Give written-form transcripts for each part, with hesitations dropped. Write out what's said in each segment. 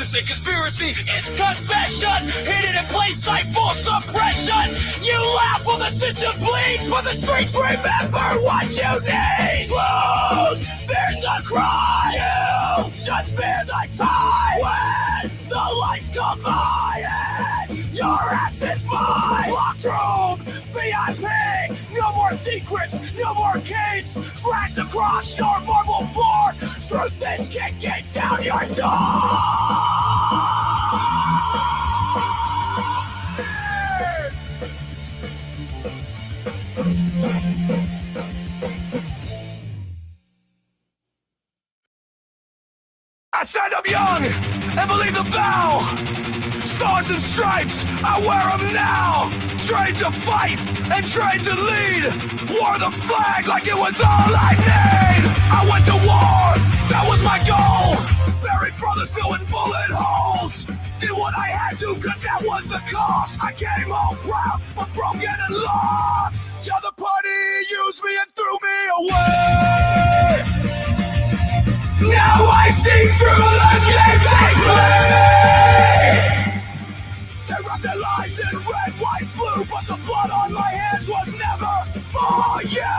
This ain't conspiracy, it's confession. Hidden in plain sight, full suppression. You laugh while the system bleeds, but the streets remember what you need. Truth, there's a cry. You just spare the time when the lights come by. Your ass is mine. Locked room, VIP. No more secrets, no more gates. Dragged across your marble floor. Truth is kicking down your door. I said I'm young and believe the vow. Stars and stripes, I wear them now. Trained to fight and trained to lead. Wore the flag like it was all I need. I went to war, that was my goal. Buried brothers filling bullet holes. Did what I had to cause that was the cost. I came home proud but broken and lost. The other party used me and threw me away. Now I see through the games they play. They wrapped their lives in red, white, blue, but the blood on my hands was never for you.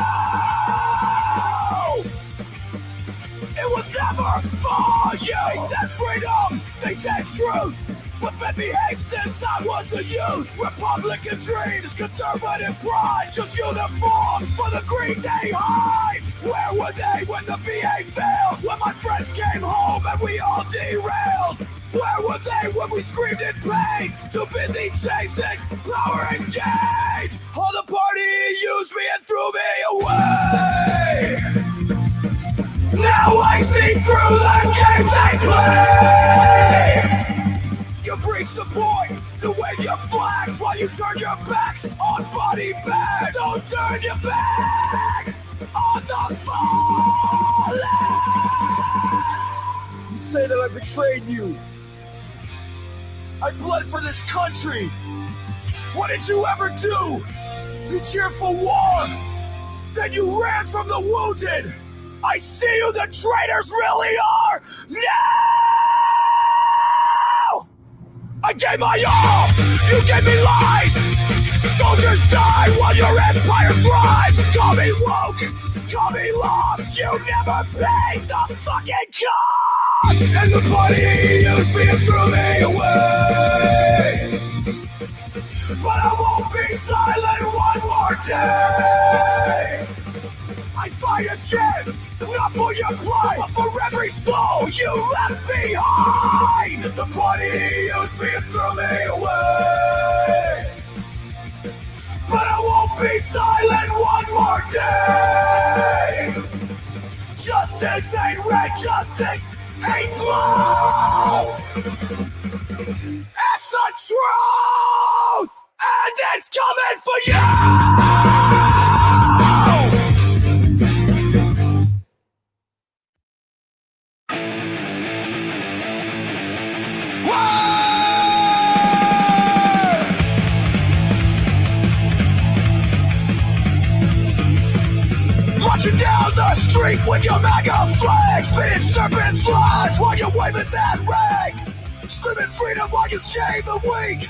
It was never for you. They said freedom, they said truth, but fed me hate since I was a youth. Republican dreams, conservative pride, just uniforms for the Green Day hide. Where were they when the VA failed? When my friends came home and we all derailed? Where were they when we screamed in pain? Too busy chasing power and gain. All the party used me and threw me away. Now I see through the games they play. You bring support to wave your flags while you turn your backs on body bags. Don't turn your back on the fallen. You say that I betrayed you. I bled for this country. What did you ever do? You cheered for war. Then you ran from the wounded. I see who the traitors really are now! I gave my all. You gave me lies. Soldiers die while your empire thrives. Call me woke, call me lost. You never paid the fucking cost. And the party used me and threw me away. But I won't be silent one more day. I fight again, not for your pride, but for every soul you left behind. The party used me and threw me away. But I won't be silent one more day. Justice ain't red, justice ain't blue. It's the truth, and it's coming for you. Marching down the street with your MAGA flag, spitting serpent's lies while you're waving that rag, screaming freedom while you chain the weak.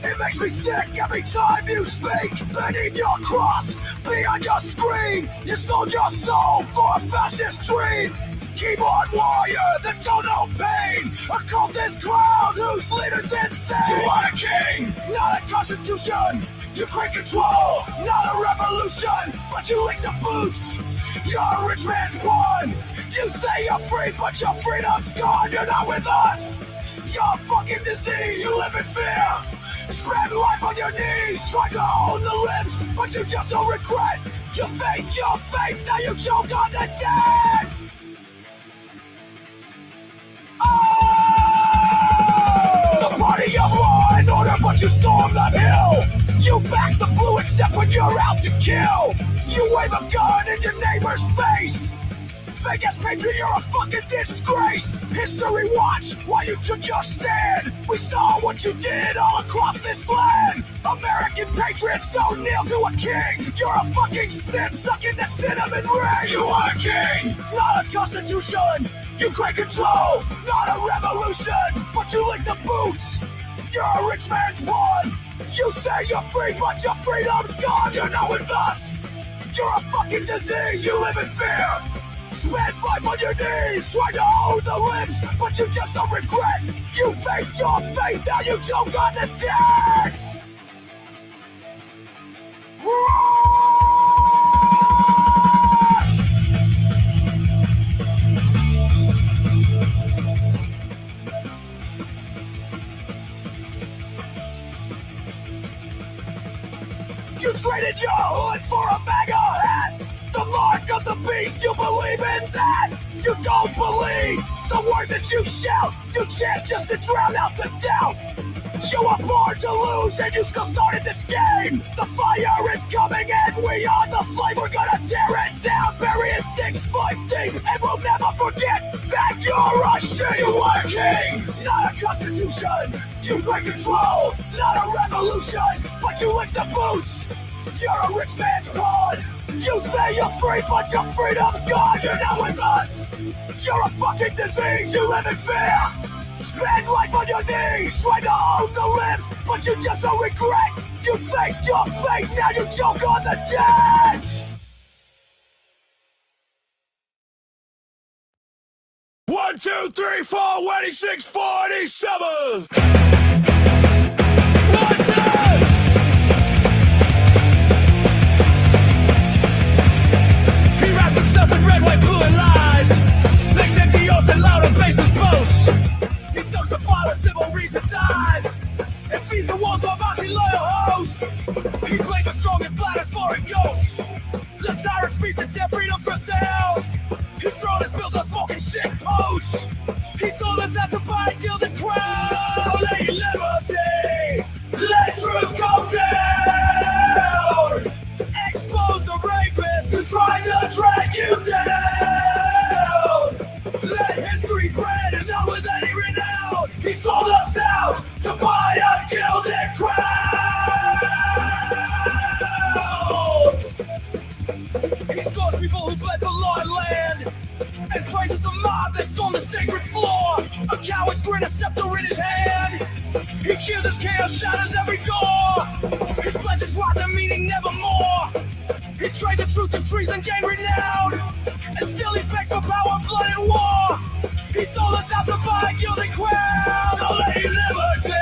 It makes me sick every time you speak. Beneath your cross, beyond your screen, you sold your soul for a fascist dream. Keyboard warrior that don't know pain, a cultist clown whose leader's insane. You are a king, not a constitution. You crave control, not a revolution. But you lick the boots, you're a rich man's pawn. You say you're free, but your freedom's gone. You're not with us, you're a fucking disease. You live in fear, spread life on your knees. Try to own the limbs, but you just don't regret. You fake your fate, now you choke on the dead. The party of law and order, but you storm the hill. You back the blue except when you're out to kill. You wave a gun in your neighbor's face. Fake ass patriot, you're a fucking disgrace. History watch while you took your stand. We saw what you did all across this land. American patriots don't kneel to a king. You're a fucking simp sucking that cinnamon ring. You are a king, not a constitution. You create control, not a revolution. But you lick the boots. You're a rich man's pawn. You say you're free, but your freedom's gone. You're not with us. You're a fucking disease. You live in fear. Spend life on your knees, trying to hold the limbs, but you just don't regret. You faked your fate, now you choke on the dead. You traded your hood for a MAGA hat. The mark of the beast, you believe in that? You don't believe the words that you shout. You chant just to drown out the doubt. You were born to lose and you still started this game. The fire is coming and we are the flame. We're gonna tear it down, bury it 6 foot deep, and we'll never forget that you're a sheep. You are a king, not a constitution. You break control, not a revolution. But you lick the boots. You're a rich man's pawn. You say you're free, but your freedom's gone. You're not with us. You're a fucking disease. You live in fear. Spend life on your knees, trying to own the limbs, but you just don't regret. You faked your fate, now you choke on the dead. One, 2, 3, 4, 26, 47. In red, white, blue, and lies. Makes empty oaths and louder bases boast. He stokes the fire, civil reason dies, and feeds the walls of anti-loyal hosts. He plays the strong and bladders for a ghost. The sirens feast and tear freedom for stealth. His throne is built on smoking shit posts. He sold us out to buy a gilded crown. Let liberty, let truth come down. Expose the rapists who try to drag you down. Let history brand and not with any renown. He sold us out to buy a gilded crown. He scores people who bled for law and land, and praises the mob that stormed the sacred floor. A coward's grin, a scepter in his hand. He chooses chaos, shatters every door. His pledges rot the meaning nevermore. He trade the truth of treason, gain renown, and still he begs for power, blood, and war. He sold us out to buy a gilded crown. Oh, lady liberty,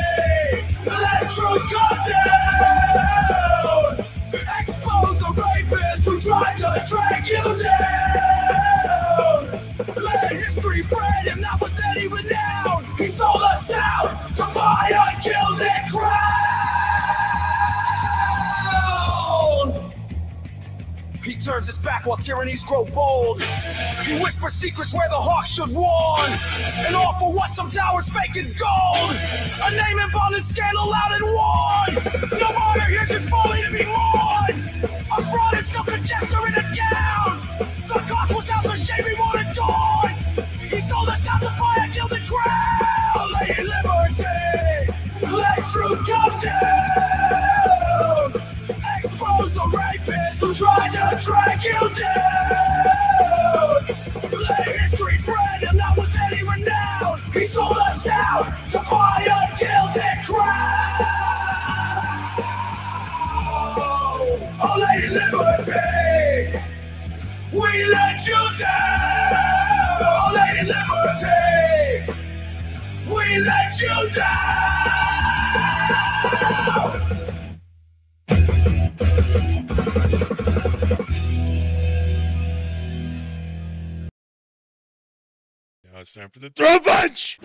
let truth come down. Expose the rapists who tried to drag you down. Let history brand him, not with any renown. He sold us out to buy a gilded crown. He turns his back while tyrannies grow bold. He whispers secrets where the hawk should warn, and all for what? Some towers fake and gold. A name embalmed in scandal, loud and worn. No honor here, just falling to be mourned. A fraud and silken jester in a gown. The gospel's house a shame we won't adorn. He sold us out to buy a gilded crown. Lady liberty, let truth come down. Expose the rapists who tried to drag you down. Let history brand and not with any renown. He sold us out to buy a gilded crown. Oh, Lady Liberty, we let you down. Oh, Lady Liberty, we let you down. Now it's time for the throw punch!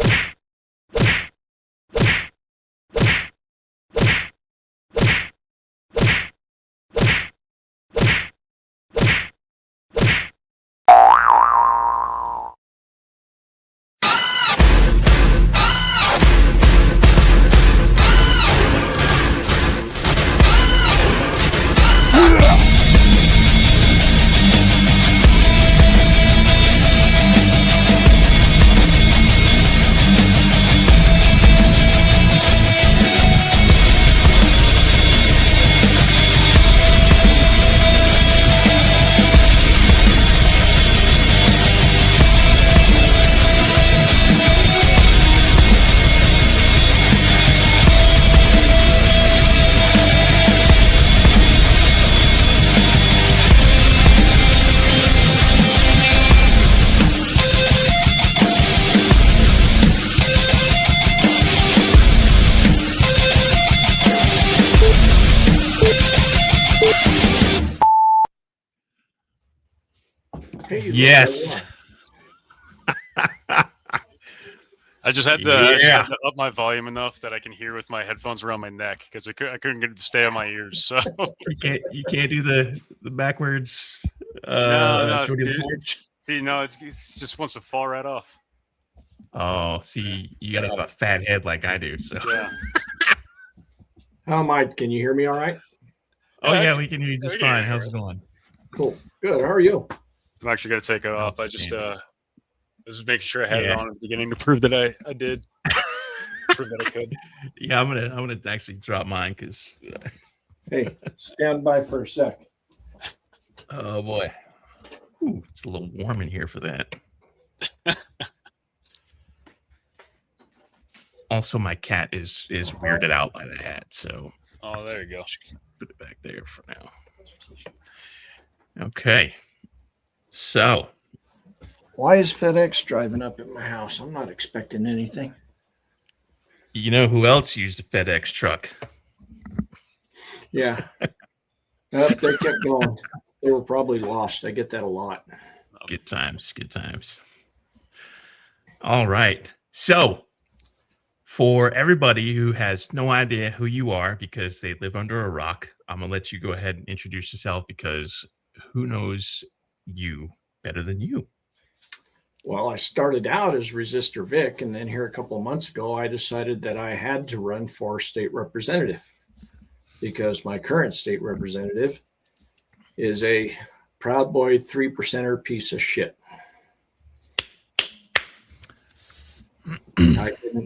Hey, Yes. I just had to up my volume enough that I can hear with my headphones around my neck because I couldn't get it to stay on my ears. So you can't do the backwards. No, Jody it's, Forge. see, no, it just wants to fall right off. Oh, see, you gotta have a fat head like I do. So yeah. How am I? Can you hear me all right? Oh yeah, we can hear you just fine. How's it going? Cool. Good. How are you? I'm actually gonna take it off. I just was making sure I had it on at the beginning to prove that I did. Prove that I could. Yeah, I'm gonna actually drop mine because. Hey, stand by for a sec. Oh boy, ooh, it's a little warm in here for that. Also, my cat is weirded out by the hat, so. Oh, there you go. Put it back there for now. Okay. So. Why is FedEx driving up at my house? I'm not expecting anything. You know who else used a FedEx truck? Yeah. They kept going. They were probably lost. I get that a lot. Good times. Good times. All right. So, for everybody who has no idea who you are because they live under a rock, I'm going to let you go ahead and introduce yourself because who knows you better than you? Well, I started out as Resistor Vic, and then here a couple of months ago, I decided that I had to run for state representative because my current state representative is a Proud Boy 3%er piece of shit.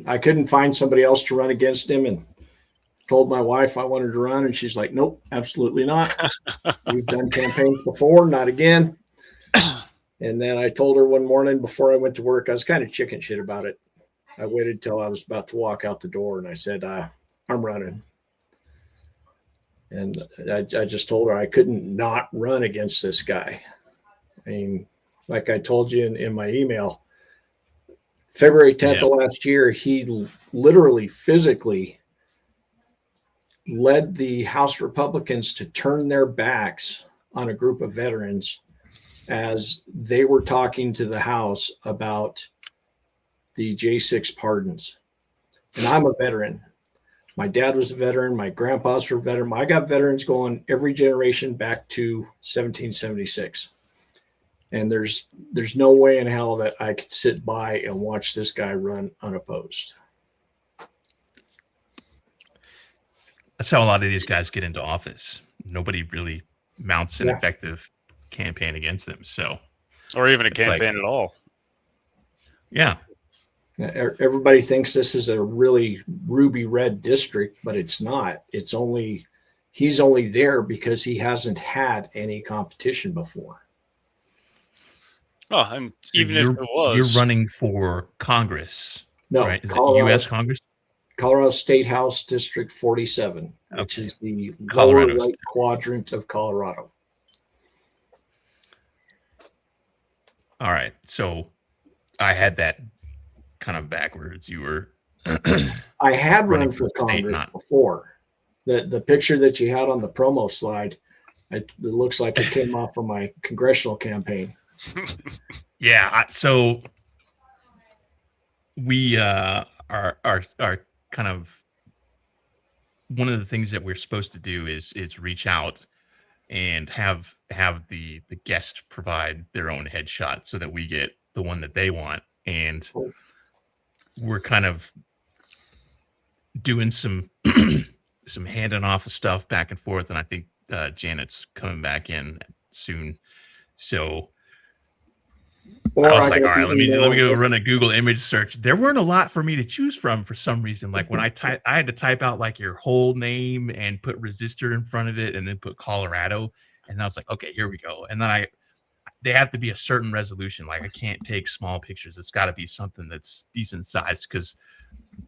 I couldn't find somebody else to run against him, and told my wife I wanted to run, and she's like, nope, absolutely not. We've done campaigns before, not again. And then I told her one morning before I went to work, I was kind of chicken shit about it. I waited till I was about to walk out the door, and I said, I'm running. And I just told her I couldn't not run against this guy. I mean, like I told you in my email, February 10th of last year, he literally physically led the House Republicans to turn their backs on a group of veterans as they were talking to the House about the J6 pardons. And I'm a veteran. My dad was a veteran. My grandpa's were a veteran. I got veterans going every generation back to 1776. And there's no way in hell that I could sit by and watch this guy run unopposed. That's how a lot of these guys get into office. Nobody really mounts an effective campaign against them. So, or even a campaign at all. Yeah. Everybody thinks this is a really ruby red district, but it's not. He's only there because he hasn't had any competition before. Oh, and even if it was, you're running for Congress. No, right? Is it U.S. Congress? Colorado State House District 47, which is the lower right quadrant of Colorado. All right. So I had that kind of backwards. You were I had run for Congress before. The picture that you had on the promo slide, it looks like it came off of my congressional campaign. Yeah. So we are kind of, one of the things that we're supposed to do is reach out and have the guest provide their own headshot so that we get the one that they want. And we're kind of doing some handing off of stuff back and forth. And I think Janet's coming back in soon. So I was like, all right, let me go run a Google image search. There weren't a lot for me to choose from for some reason. Like when I had to type out like your whole name and put resistor in front of it and then put Colorado. And I was like, okay, here we go. And then they have to be a certain resolution. Like I can't take small pictures. It's got to be something that's decent size because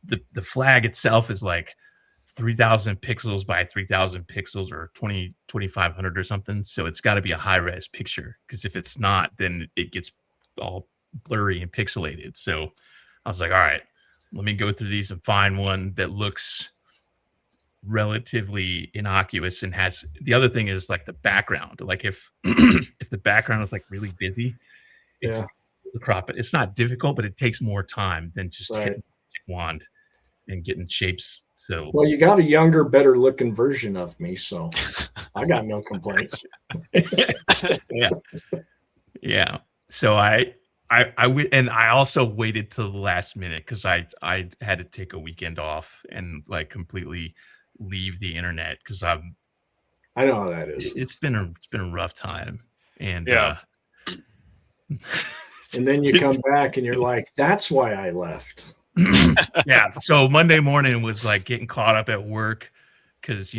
the flag itself is like 3,000 pixels by 3,000 pixels or 2,500 or something. So it's got to be a high res picture because if it's not, then it gets all blurry and pixelated. So I was like, all right, let me go through these and find one that looks relatively innocuous and has the other thing is like the background. Like if if the background is like really busy, it's the crop it. It's not difficult, but it takes more time than just hitting the wand and getting shapes. So well, you got a younger, better looking version of me, so I got no complaints. yeah. So I also waited till the last minute because I had to take a weekend off and like completely leave the internet because I know how that is. It's been a rough time, and Yeah. And then you come back and you're like, that's why I left. Yeah. So Monday morning was like getting caught up at work because,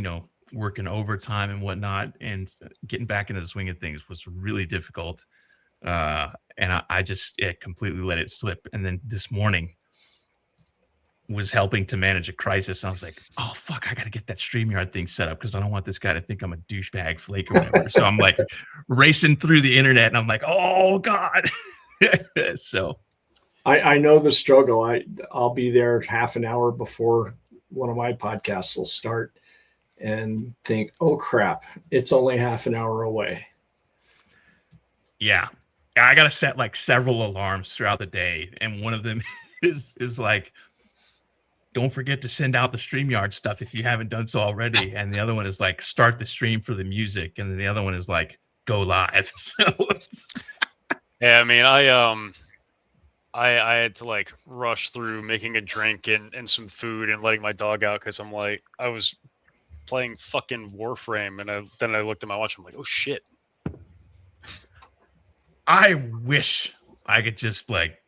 working overtime and whatnot, and getting back into the swing of things was really difficult. And I just completely let it slip. And then this morning was helping to manage a crisis. And I was like, oh, fuck, I got to get that StreamYard thing set up because I don't want this guy to think I'm a douchebag flake or whatever. So I'm like racing through the internet and I'm like, oh, God. So I know the struggle. I'll be there half an hour before one of my podcasts will start and think, oh, crap, it's only half an hour away. Yeah. I got to set like several alarms throughout the day. And one of them is like, don't forget to send out the StreamYard stuff if you haven't done so already. And the other one is like, start the stream for the music. And then the other one is like, go live. So yeah, I mean, I had to like rush through making a drink and some food and letting my dog out because I was playing fucking Warframe and then I looked at my watch. I'm like, oh shit. I wish I could just like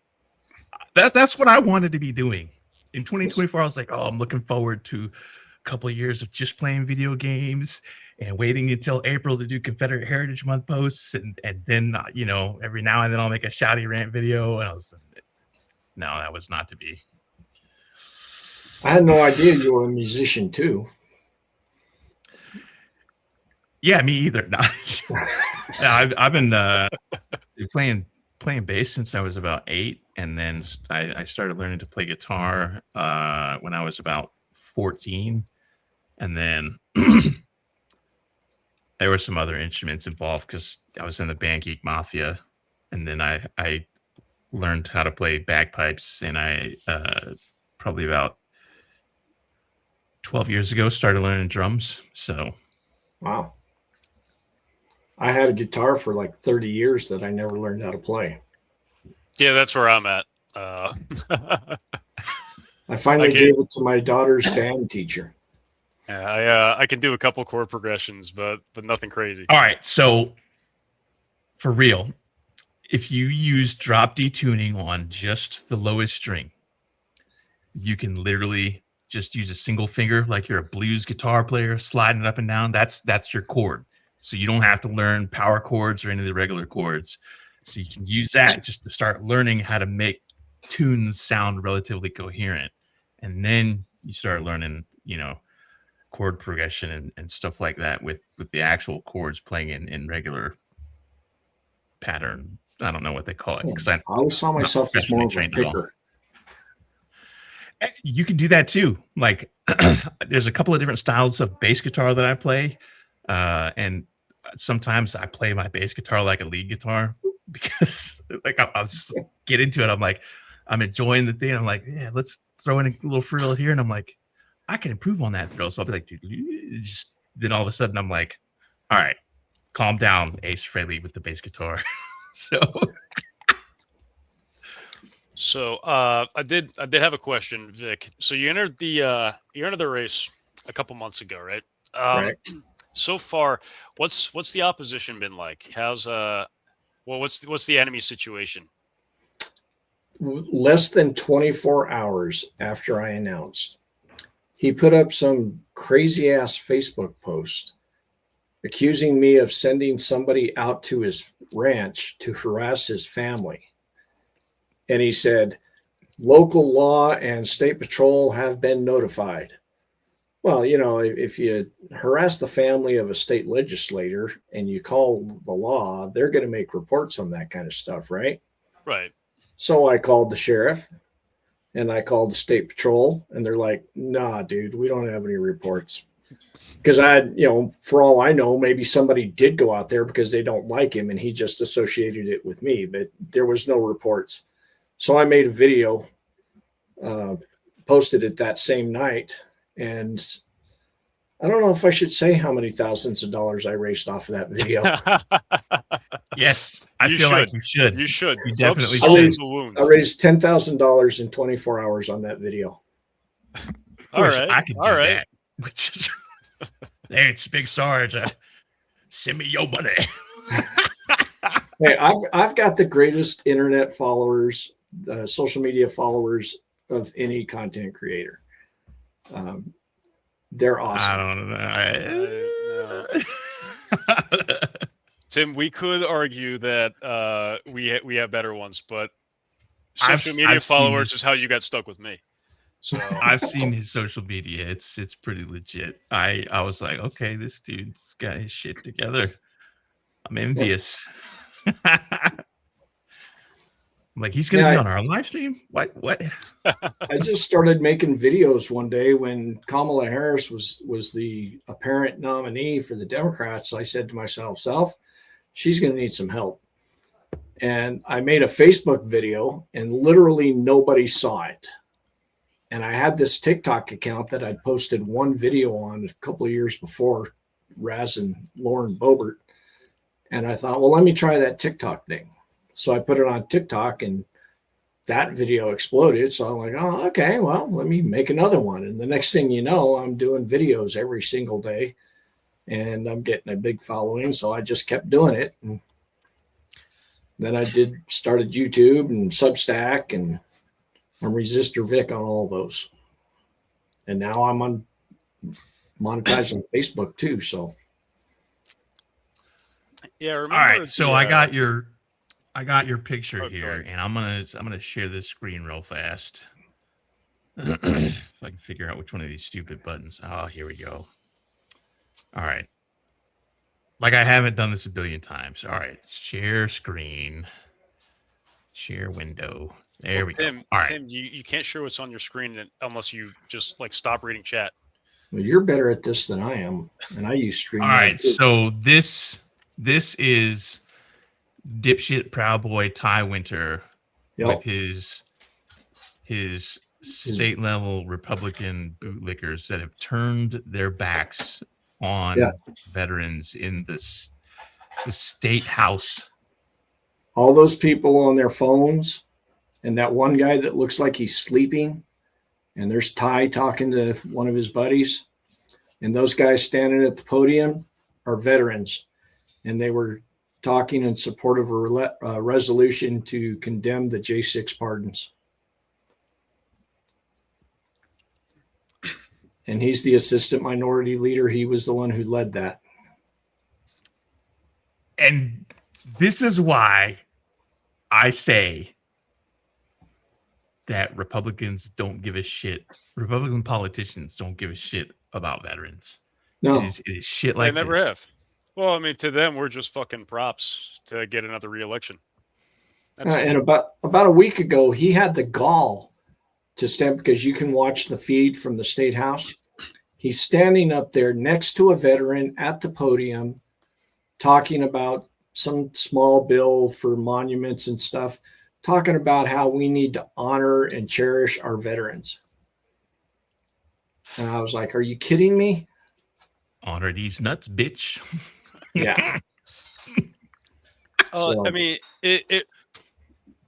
that's what I wanted to be doing. In 2024, I was like, oh, I'm looking forward to a couple of years of just playing video games and waiting until April to do Confederate Heritage Month posts. And then, every now and then I'll make a shouty rant video. And I was like, no, that was not to be. I had no idea you were a musician too. Yeah, me either. No. I've been playing bass since I was about 8, and then I started learning to play guitar when I was about 14, and then there were some other instruments involved because I was in the band Geek Mafia, and then I learned how to play bagpipes, and I probably about 12 years ago started learning drums. So wow. I had a guitar for like 30 years that I never learned how to play. Yeah, that's where I'm at. I finally gave it to my daughter's band teacher. Yeah, I can do a couple chord progressions, but nothing crazy. All right, so for real, if you use drop D tuning on just the lowest string, you can literally just use a single finger like you're a blues guitar player, sliding it up and down. That's your chord. So you don't have to learn power chords or any of the regular chords. So you can use that just to start learning how to make tunes sound relatively coherent. And then you start learning, chord progression and stuff like that with the actual chords playing in regular pattern. I don't know what they call it because I always saw myself as more of a picker. You can do that too. Like there's a couple of different styles of bass guitar that I play. And sometimes I play my bass guitar like a lead guitar because like I'll just get into it. I'm like, I'm enjoying the thing. I'm like, yeah, let's throw in a little frill here. And I'm like, I can improve on that thrill. So I'll be like, just then all of a sudden I'm like, all right, calm down, Ace Frehley with the bass guitar. So I did have a question, Vic. So you entered the race a couple months ago, right? Right. So far, what's the opposition been like? How's what's the enemy situation? Less than 24 hours after I announced, he put up some crazy ass Facebook post accusing me of sending somebody out to his ranch to harass his family. And he said, local law and state patrol have been notified. Well, if you harass the family of a state legislator and you call the law, they're going to make reports on that kind of stuff, right? Right. So I called the sheriff And I called the state patrol, and they're like, "Nah, dude, we don't have any reports." Because I had, for all I know, maybe somebody did go out there because they don't like him, and he just associated it with me. But there was no reports. So I made a video, posted it that same night, and I don't know if I should say how many thousands of dollars I raised off of that video. Yes, I You feel like should. you should. You should. You definitely Rub should. salt in the wounds. I raised $10,000 in 24 hours on that video. Of course, All right. I could do All right. that. Which is, hey, it's Big Sarge. Send me your money. Hey, I've got the greatest internet followers, social media followers of any content creator. They're awesome. I don't know. Tim, we could argue that we have better ones, but I've- social media I've seen followers this. is how you got stuck with me. So I've seen his social media. It's pretty legit. I was like, okay, this dude's got his shit together. I'm envious. I'm like, he's gonna be on our live stream? What? I just started making videos one day when Kamala Harris was the apparent nominee for the Democrats. I said to myself, she's going to need some help. And I made a Facebook video, and literally nobody saw it. And I had this TikTok account that I'd posted one video on a couple of years before, Raz and Lauren Boebert. And I thought, well, let me try that TikTok thing. So I put it on TikTok, and that video exploded. So I'm like, oh, okay, well, let me make another one. And the next thing you know, I'm doing videos every single day, and I'm getting a big following. So I just kept doing it. And then I started YouTube and Substack, and I'm Resistor Vic on all those. And now I'm on monetizing Facebook too. So yeah, remember. All right, so I got your picture Oh, go here, ahead. and I'm gonna share this screen real fast. If I can figure out which one of these stupid buttons. Oh, here we go. All right. Like I haven't done this a billion times. All right, share screen, share window. There we go. Tim, All right. Tim, you can't share what's on your screen unless you just like stop reading chat. well, you're better at this than I am, and I use Stream. All right, so this is dipshit Proud Boy Ty Winter with his state level Republican bootlickers that have turned their backs on veterans in the state house. All those people on their phones, and that one guy that looks like he's sleeping, and there's Ty talking to one of his buddies, and those guys standing at the podium are veterans, and they were talking in support of a resolution to condemn the J6 pardons. And he's the assistant minority leader. He was the one who led that. And this is why I say that Republicans don't give a shit. Republican politicians don't give a shit about veterans. No, It is shit like They never this. have. Well, I mean, to them, we're just fucking props to get another re-election. That's it. and about a week ago, he had the gall to stand, because you can watch the feed from the State House. He's standing up there next to a veteran at the podium talking about some small bill for monuments and stuff, talking about how we need to honor and cherish our veterans. And I was like, are you kidding me? Honor these nuts, bitch. Yeah. So- I mean, it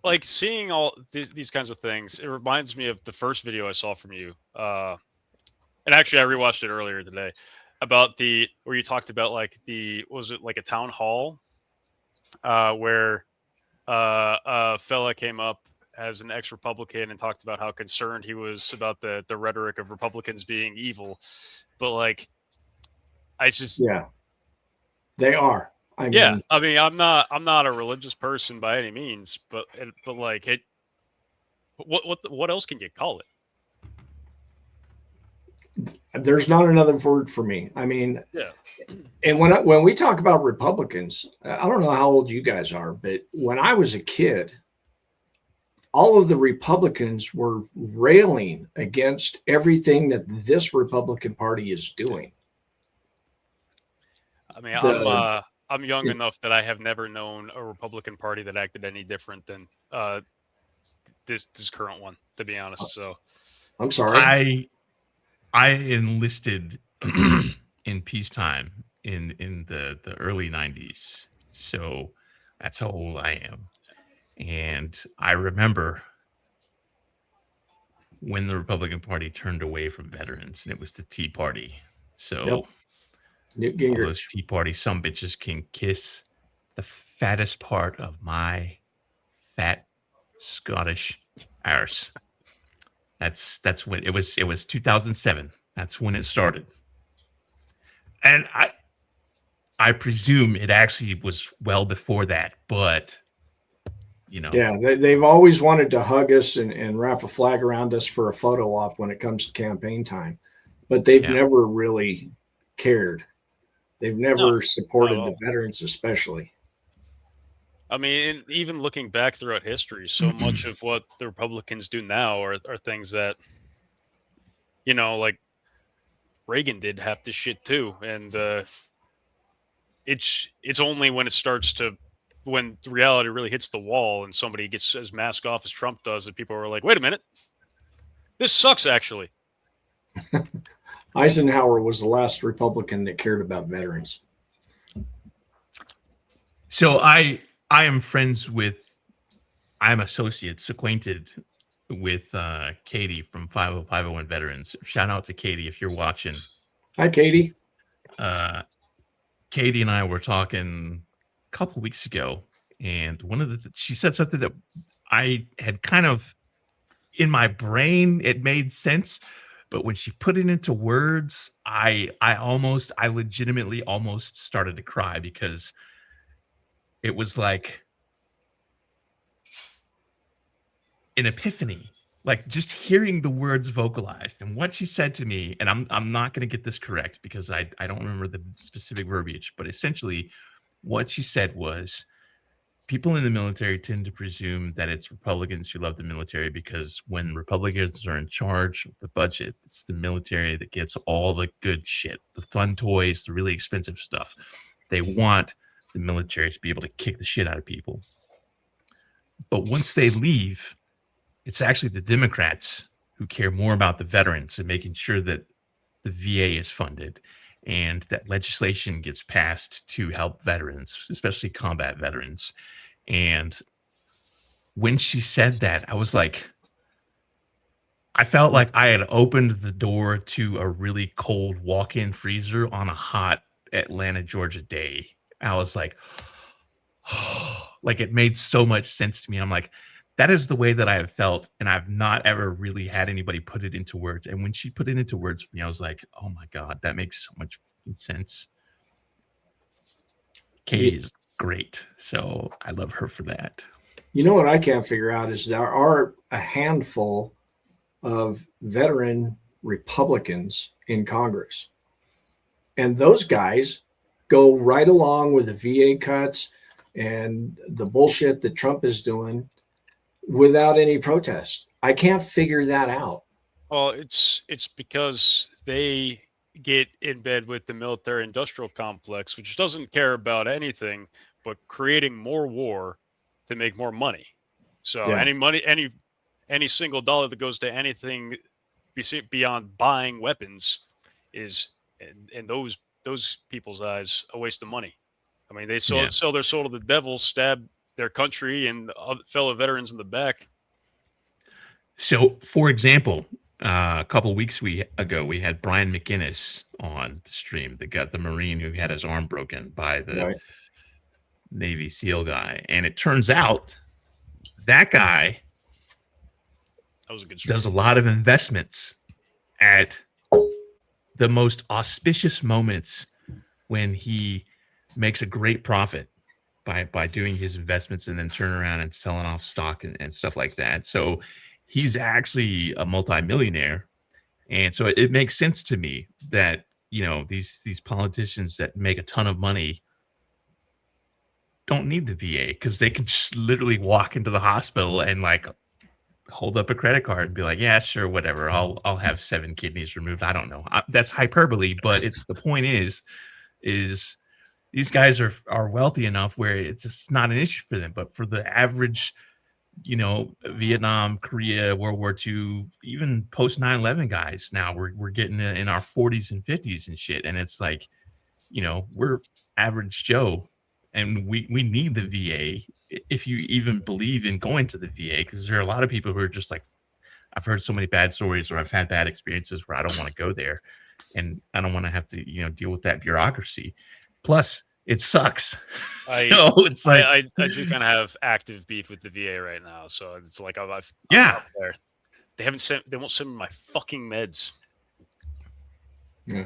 like seeing all these kinds of things. It reminds me of the first video I saw from you. And actually, I rewatched it earlier today about where you talked about like was it like a town hall where a fella came up as an ex-Republican and talked about how concerned he was about the rhetoric of Republicans being evil, but like, I just they are. I mean, I'm not a religious person by any means, but like it, what else can you call it? there's not another word for me. I mean, Yeah. And when we talk about Republicans, I don't know how old you guys are, but when I was a kid, all of the Republicans were railing against everything that this Republican Party is doing. I mean, The- I'm young enough that I have never known a Republican Party that acted any different than this current one, to be honest. So I'm sorry. I enlisted in peacetime in the early 90s. So that's how old I am. And I remember when the Republican Party turned away from veterans, and it was the Tea Party. So Newt all those Gingrich. Tea Party sumbitches can kiss the fattest part of my fat Scottish arse. That's when it was 2007. That's when it started. And I presume it actually was well before that, but you know. Yeah, they've always wanted to hug us and wrap a flag around us for a photo op when it comes to campaign time, but they've never really cared. They've never supported the veterans, especially. I mean, even looking back throughout history, so much of what the Republicans do now are things that, you know, like Reagan did half the shit too, and it's only when it starts to, when reality really hits the wall and somebody gets as mask off as Trump does, that people are like, wait a minute, this sucks actually. Eisenhower was the last Republican that cared about veterans. So I am friends with, I'm associates, acquainted with Katie from 50501 Veterans. Shout out to Katie if you're watching. Hi, Katie. Katie and I were talking a couple weeks ago, and she said something that I had kind of in my brain, it made sense, but when she put it into words, I legitimately almost started to cry, because it was like an epiphany, like just hearing the words vocalized. And what she said to me, and I'm not going to get this correct because I don't remember the specific verbiage, but essentially what she said was, people in the military tend to presume that it's Republicans who love the military because when Republicans are in charge of the budget, it's the military that gets all the good shit, the fun toys, the really expensive stuff. They want the military to be able to kick the shit out of people. But once they leave, it's actually the Democrats who care more about the veterans and making sure that the VA is funded and that legislation gets passed to help veterans, especially combat veterans. And when she said that, I was like, I felt like I had opened the door to a really cold walk-in freezer on a hot Atlanta, Georgia day. I was like, oh, like it made so much sense to me. I'm like, that is the way that I have felt, and I've not ever really had anybody put it into words. And when she put it into words for me, I was like, oh my God, that makes so much sense. Katie is great, so I love her for that. You know what I can't figure out is there are a handful of veteran Republicans in Congress, and those guys go right along with the VA cuts and the bullshit that Trump is doing without any protest. I can't figure that out. Well, it's because they get in bed with the military industrial complex, which doesn't care about anything but creating more war to make more money. So Yeah. any money, any single dollar that goes to anything beyond buying weapons is, in those people's eyes, a waste of money. I mean, they sell their soul to the devil, stab their country and fellow veterans in the back. So, for example, a couple of weeks ago, we had Brian McInnes on the stream, the Marine who had his arm broken by the Navy SEAL guy. And it turns out that guy does a lot of investments at the most auspicious moments when he makes a great profit by doing his investments and then turn around and selling off stock and stuff like that. So he's actually a multimillionaire. And so it makes sense to me that, you know, these politicians that make a ton of money don't need the VA because they can just literally walk into the hospital and like hold up a credit card and be like, yeah, sure, whatever. I'll have 7 kidneys removed. I don't know. That's hyperbole, but the point is these guys are wealthy enough where it's just not an issue for them. But for the average, Vietnam, Korea, World War II, even post 9/11 guys, now we're getting in our 40s and 50s and shit, and it's like, we're average Joe, and we need the VA if you even believe in going to the VA, because there are a lot of people who are just like, I've heard so many bad stories, or I've had bad experiences where I don't want to go there, and I don't want to have to deal with that bureaucracy. Plus, it sucks. So it's like I do kind of have active beef with the VA right now, so it's like I'm yeah. up there. They won't send me my fucking meds. Yeah.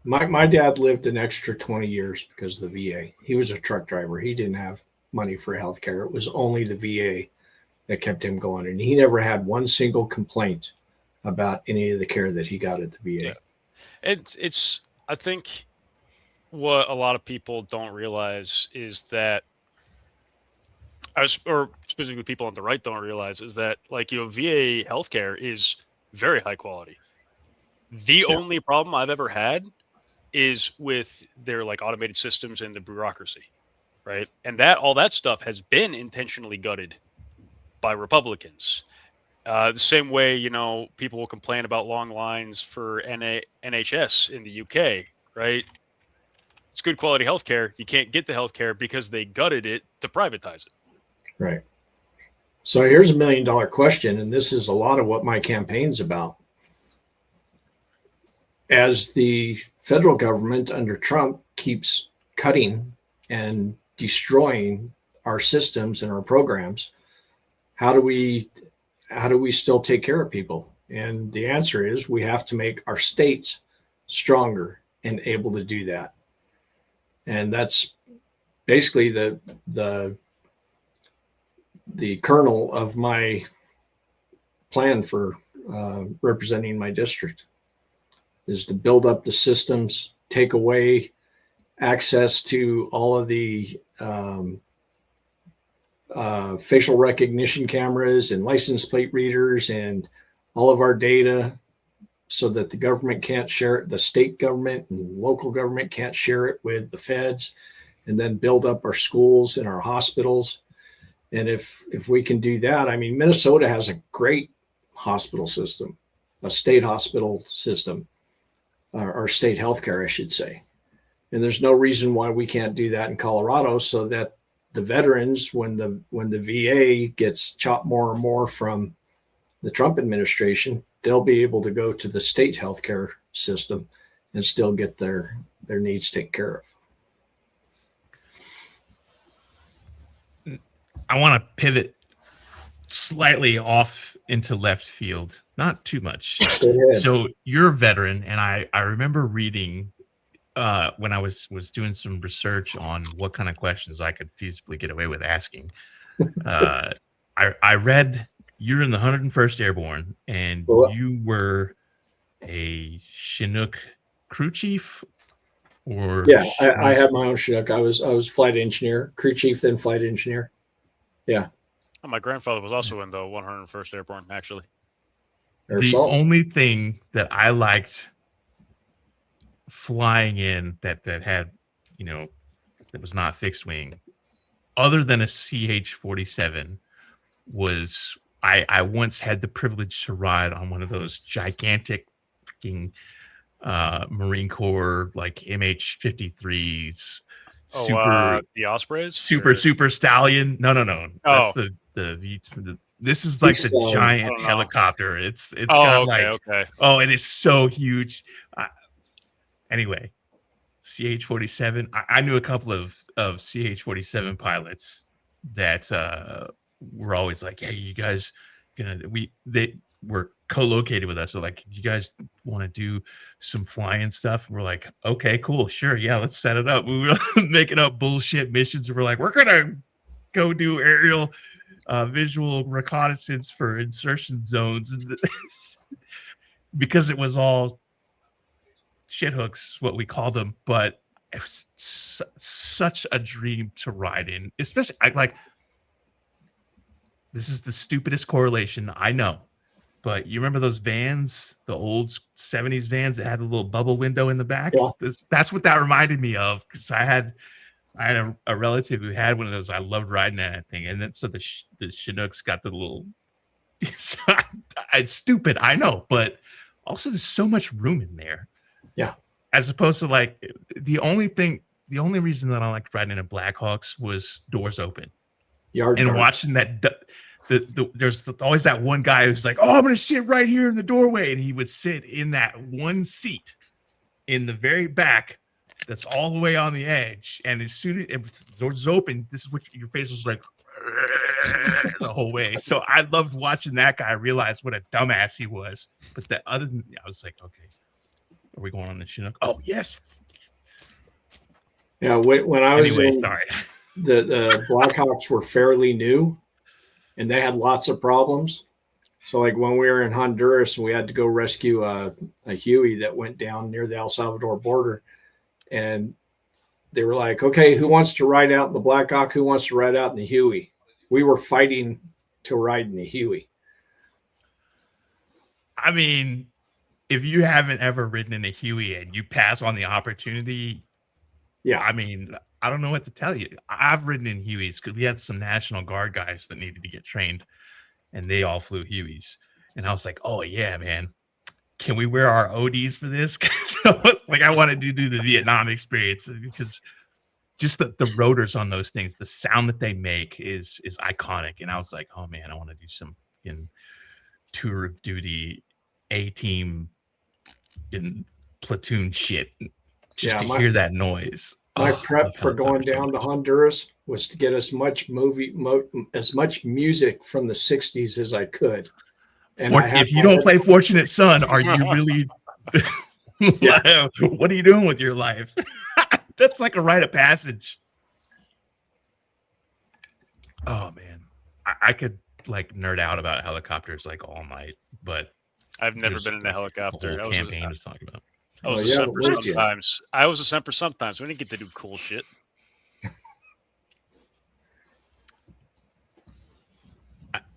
My dad lived an extra 20 years because of the VA. He was a truck driver. He didn't have money for health care. It was only the VA that kept him going. And he never had one single complaint about any of the care that he got at the VA. Yeah. It's I think what a lot of people don't realize is that, or specifically people on the right don't realize, is that VA healthcare is very high quality. The only problem I've ever had is with their automated systems and the bureaucracy, right? And all that stuff has been intentionally gutted by Republicans. The same way, people will complain about long lines for NHS in the UK, right? It's good quality healthcare. You can't get the healthcare because they gutted it to privatize it. Right. So here's $1 million question, and this is a lot of what my campaign's about. As the federal government under Trump keeps cutting and destroying our systems and our programs, how do we still take care of people? And the answer is we have to make our states stronger and able to do that. And that's basically the kernel of my plan for representing my district, is to build up the systems, take away access to all of the facial recognition cameras and license plate readers and all of our data, so that the government can't share it, the state government and local government can't share it with the feds, and then build up our schools and our hospitals. And if we can do that, I mean, Minnesota has a great hospital system, a state hospital system, or state healthcare, I should say. And there's no reason why we can't do that in Colorado, so that the veterans, when the VA gets chopped more and more from the Trump administration, they'll be able to go to the state healthcare system and still get their needs taken care of. I want to pivot slightly off into left field, not too much. So you're a veteran, and I remember reading when I was doing some research on what kind of questions I could feasibly get away with asking. I read you're in the 101st Airborne, and you were a Chinook crew chief, or I had my own Chinook. I was flight engineer, crew chief, then flight engineer. Yeah. Oh, my grandfather was also in the 101st Airborne, actually. The only thing that I liked flying in that had, that was not fixed wing, other than a CH-47, was I once had the privilege to ride on one of those gigantic freaking Marine Corps MH-53s. The Ospreys? Super Stallion. No. That's this is like the giant helicopter. It's got okay. Oh, it is so huge. Anyway, CH-47. I knew a couple of CH-47 pilots that were always like, "Hey, you guys they were co-located with us. So you guys want to do some flying stuff?" And we're like, "Okay, cool, sure, yeah, let's set it up." We were making up bullshit missions, and we're like, "We're gonna go do aerial visual reconnaissance for insertion zones," because it was all shit hooks, what we called them. But it was such a dream to ride in, especially this is the stupidest correlation, I know. But you remember those vans, the old 70s vans that had a little bubble window in the back? Yeah. That's what that reminded me of, because I had a relative who had one of those. I loved riding that thing. And then so the Chinook's got the little it's stupid, I know, but also there's so much room in there. Yeah. As opposed to like the only reason that I liked riding in a Blackhawks was doors open. Yard And guard. watching that there's always that one guy who's like, oh, I'm gonna sit right here in the doorway, and he would sit in that one seat in the very back that's all the way on the edge, and as soon as the doors open, this is what your face was like the whole way. So I loved watching that guy. I realized what a dumbass he was, but that other than, I was like, okay, are we going on the Chinook? Oh yes. Yeah, when I was Anyway, in, sorry. the Blackhawks were fairly new, and they had lots of problems. So, like when we were in Honduras, we had to go rescue a Huey that went down near the El Salvador border, and they were like, "Okay, who wants to ride out in the Blackhawk? Who wants to ride out in the Huey?" We were fighting to ride in the Huey. I mean, if you haven't ever ridden in a Huey and you pass on the opportunity, Yeah, I mean, I don't know what to tell you. I've ridden in Hueys because we had some National Guard guys that needed to get trained, and they all flew Hueys. And I was like, oh yeah, man, can we wear our ODs for this? So it's like I wanted to do the Vietnam experience because just the rotors on those things, the sound that they make is iconic. And I was like, oh man, I want to do some tour of duty A-team in platoon shit just to hear that noise. My prep for going down to Honduras was to get as much music from the 60s as I could. And if you don't play Fortunate Son, are you really what are you doing with your life? That's like a rite of passage. Oh man, I could like nerd out about helicopters like all night, but I've never been in a helicopter. The whole campaign was talking about. I was a Semper sometimes. I was a Semper sometimes. We didn't get to do cool shit.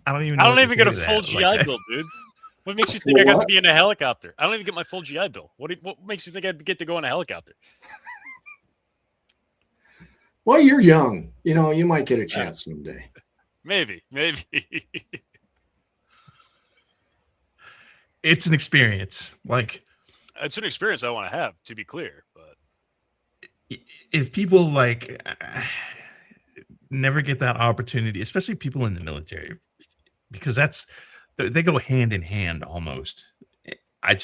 I don't even get a full GI Bill, dude. What makes you think I got to be in a helicopter? I don't even get my full GI Bill. What makes you think I get to go in a helicopter? Well, you're young. You know, you might get a chance someday. Maybe. It's an experience. Like, it's an experience I want to have, to be clear. But if people like never get that opportunity, especially people in the military, because they go hand in hand almost. I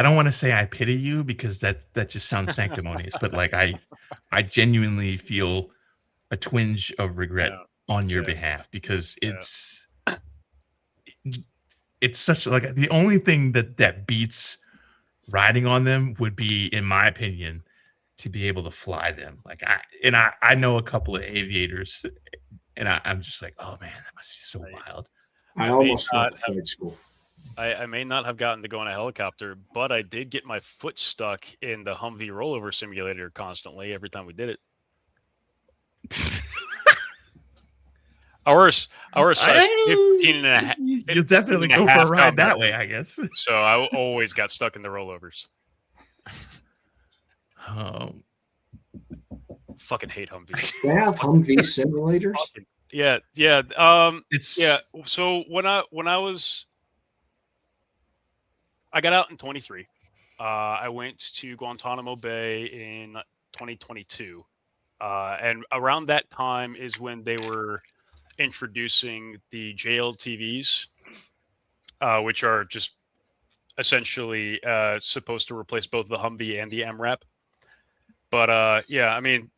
don't want to say I pity you because that just sounds sanctimonious, but like I genuinely feel a twinge of regret on your behalf because it's such like the only thing that beats riding on them would be, in my opinion, to be able to fly them. Like I know a couple of aviators, and I'm just like, oh man, that must be so wild. I almost went to flight school. I may not have gotten to go on a helicopter, but I did get my foot stuck in the Humvee rollover simulator constantly every time we did it. Our size 15 and a half. You'll definitely go for a ride that way, I guess. So I always got stuck in the rollovers. Fucking hate Humvees. They have Humvee simulators. Yeah. So when I got out in 23. I went to Guantanamo Bay in 2022. And around that time is when they were introducing the JLTVs, which are just essentially supposed to replace both the Humvee and the MRAP. But I mean,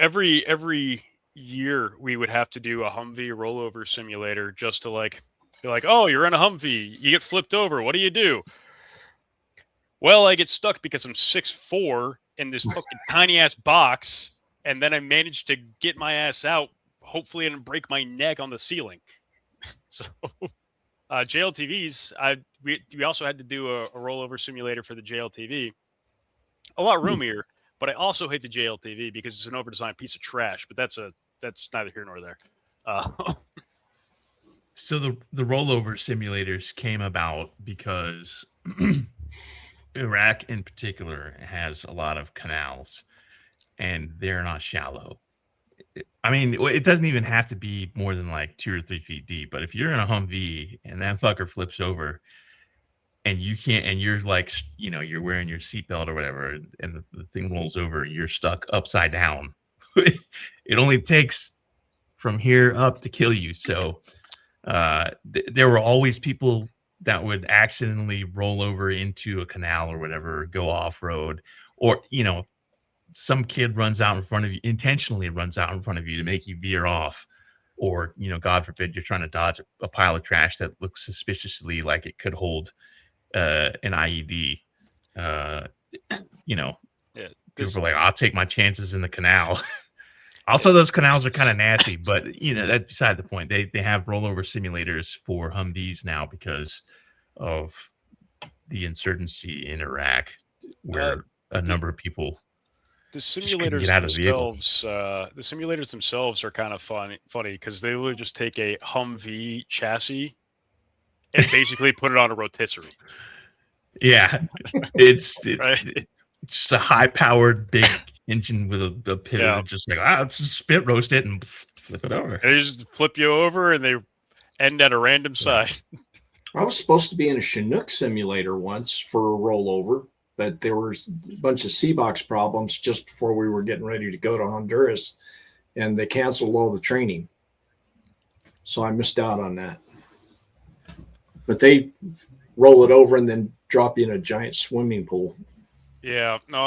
every year we would have to do a Humvee rollover simulator just to like be like, oh, you're in a Humvee, you get flipped over, what do you do? Well, I get stuck because I'm 6'4" in this fucking tiny ass box, and then I managed to get my ass out. Hopefully, I didn't break my neck on the ceiling. So, JLTVs. We also had to do a rollover simulator for the JLTV. A lot roomier, but I also hate the JLTV because it's an overdesigned piece of trash. But that's a that's neither here nor there. So the rollover simulators came about because Iraq in particular has a lot of canals, and they're not shallow. I mean, it doesn't even have to be more than like 2 or 3 feet deep. But if you're in a Humvee and that fucker flips over, and you can't, and you're like, you're wearing your seatbelt or whatever, and the thing rolls over, you're stuck upside down. It only takes from here up to kill you. So there were always people that would accidentally roll over into a canal or whatever, go off road, or some kid runs out in front of you, intentionally runs out in front of you to make you veer off, or God forbid you're trying to dodge a pile of trash that looks suspiciously like it could hold an IED. Yeah, People are like, I'll take my chances in the canal. Also, those canals are kind of nasty, but that's beside the point. They have rollover simulators for Humvees now because of the insurgency in Iraq, where a number of people the couldn't simulators get out of the vehicle. the simulators themselves are kind of funny because they literally just take a Humvee chassis and basically put it on a rotisserie. Yeah, it's Right. just a high-powered big engine with a pivot. Yeah. Just like, let's just spit roast it and flip it over. And they just flip you over and they end at a random side. I was supposed to be in a Chinook simulator once for a rollover, but there was a bunch of C-Box problems just before we were getting ready to go to Honduras, and they canceled all the training. So I missed out on that. But they roll it over and then drop you in a giant swimming pool. Yeah, no,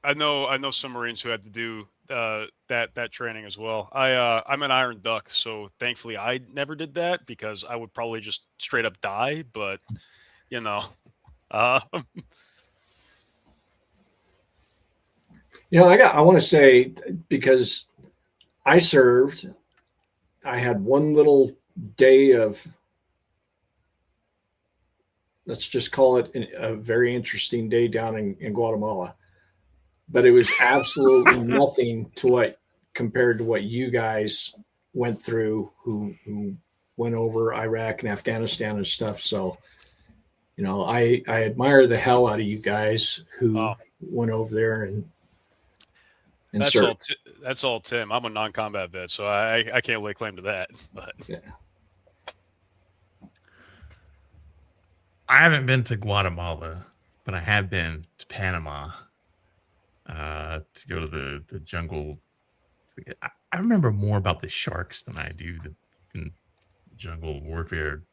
I know some Marines who had to do that training as well. I'm an Iron Duck, so thankfully I never did that because I would probably just straight up die. But I want to say, because I served, I had one little day of, let's just call it a very interesting day down in Guatemala. But it was absolutely nothing compared to what you guys went through who went over Iraq and Afghanistan and stuff. So, I admire the hell out of you guys who went over there and served. That's all Tim. I'm a non-combat vet, so I can't lay claim to that. But Yeah. I haven't been to Guatemala, but I have been to Panama to go to the jungle. I remember more about the sharks than I do the jungle warfare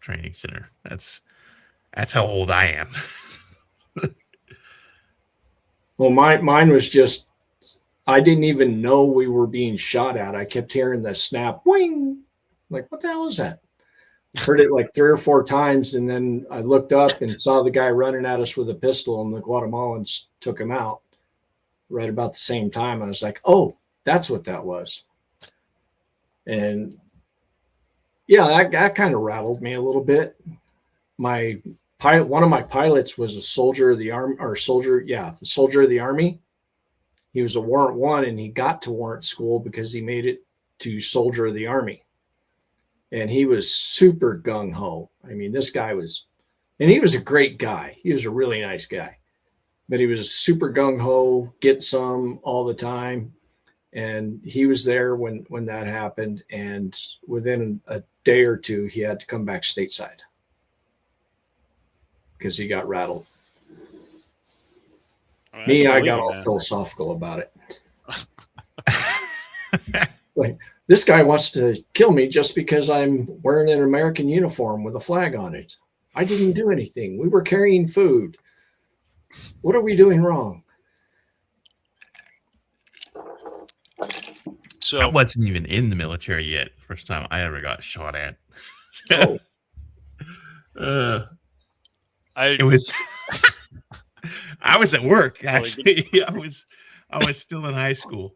training center. That's how old I am. Well, mine was just, I didn't even know we were being shot at. I kept hearing the snap, wing. Like, what the hell is that? Heard it like 3 or 4 times, and then I looked up and saw the guy running at us with a pistol, and the Guatemalans took him out right about the same time. I was like, oh, that's what that was. And yeah, that kind of rattled me a little bit. One of my pilots was a soldier of the army, the soldier of the army. He was a Warrant 1, and he got to Warrant School because he made it to soldier of the army. And he was super gung-ho. I mean, this guy was, and he was a great guy. He was a really nice guy. But he was super gung-ho, get some all the time. And he was there when that happened. And within a day or two, he had to come back stateside because he got rattled. I got all philosophical about it. Like, this guy wants to kill me just because I'm wearing an American uniform with a flag on it. I didn't do anything. We were carrying food. What are we doing wrong? So I wasn't even in the military yet. First time I ever got shot at. Oh. It was. I was at work actually. I was still in high school,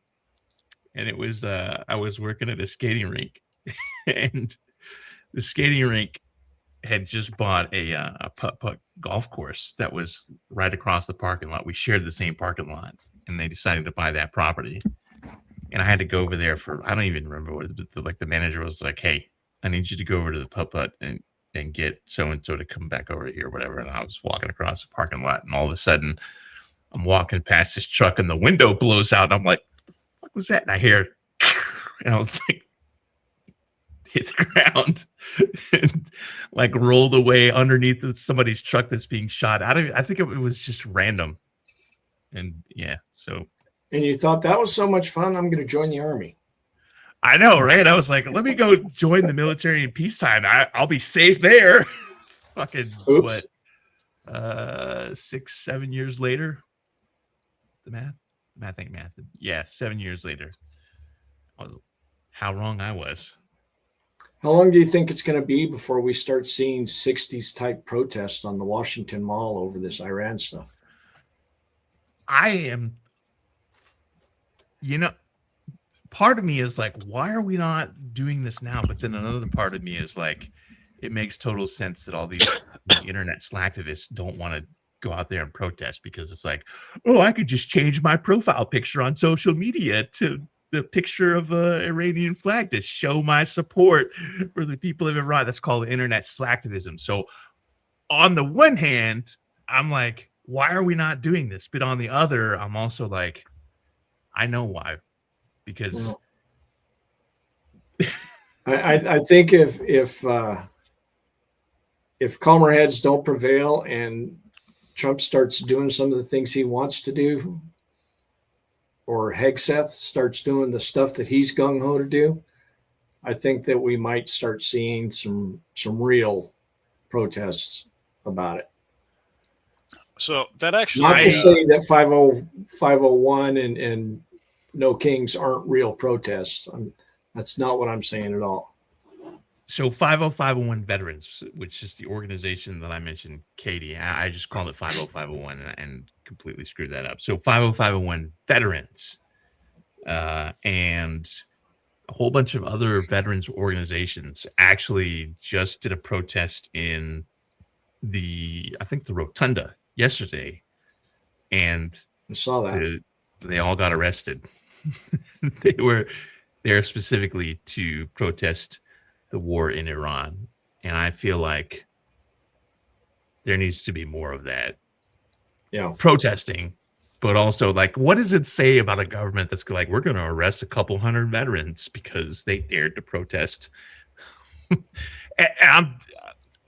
and it was I was working at a skating rink, and the skating rink had just bought a putt-putt golf course that was right across the parking lot. We shared the same parking lot, and they decided to buy that property. and I had to go over there for, I don't even remember what the manager was like, hey, I need you to go over to the putt putt and get so and so to come back over here, whatever. And I was walking across the parking lot, and all of a sudden I'm walking past this truck, and the window blows out, and I'm like, what was that? And I hear, and I was like, hit the ground and like rolled away underneath somebody's truck that's being shot. I think it was just random. And yeah, so. And you thought that was so much fun, I'm going to join the Army. I know, right? I was like, let me go join the military in peacetime. I'll be safe there. Fucking Oops. what? 6, 7 years later. The math ain't math. Yeah, 7 years later. How wrong I was. How long do you think it's going to be before we start seeing 60s type protests on the Washington Mall over this Iran stuff? I am, part of me is like, why are we not doing this now? But then another part of me is like, it makes total sense that all these internet slacktivists don't want to go out there and protest, because it's like, oh, I could just change my profile picture on social media to the picture of an Iranian flag to show my support for the people of Iran. That's called internet slacktivism. So on the one hand, I'm like, why are we not doing this? But on the other, I'm also like, I know why. Because I think if calmer heads don't prevail and Trump starts doing some of the things he wants to do, or Hegseth starts doing the stuff that he's gung-ho to do, I think that we might start seeing some real protests about it. So that actually, not to say that 501 and No Kings aren't real protests. That's not what I'm saying at all. So 50501 Veterans, which is the organization that I mentioned, Katie, I just called it 50501 and completely screwed that up. So 50501 Veterans and a whole bunch of other veterans organizations actually just did a protest in I think the Rotunda yesterday, and I saw that. They all got arrested. They were there specifically to protest the war in Iran. And I feel like there needs to be more of that. Yeah. Protesting, but also like, what does it say about a government that's like, we're going to arrest a couple hundred veterans because they dared to protest?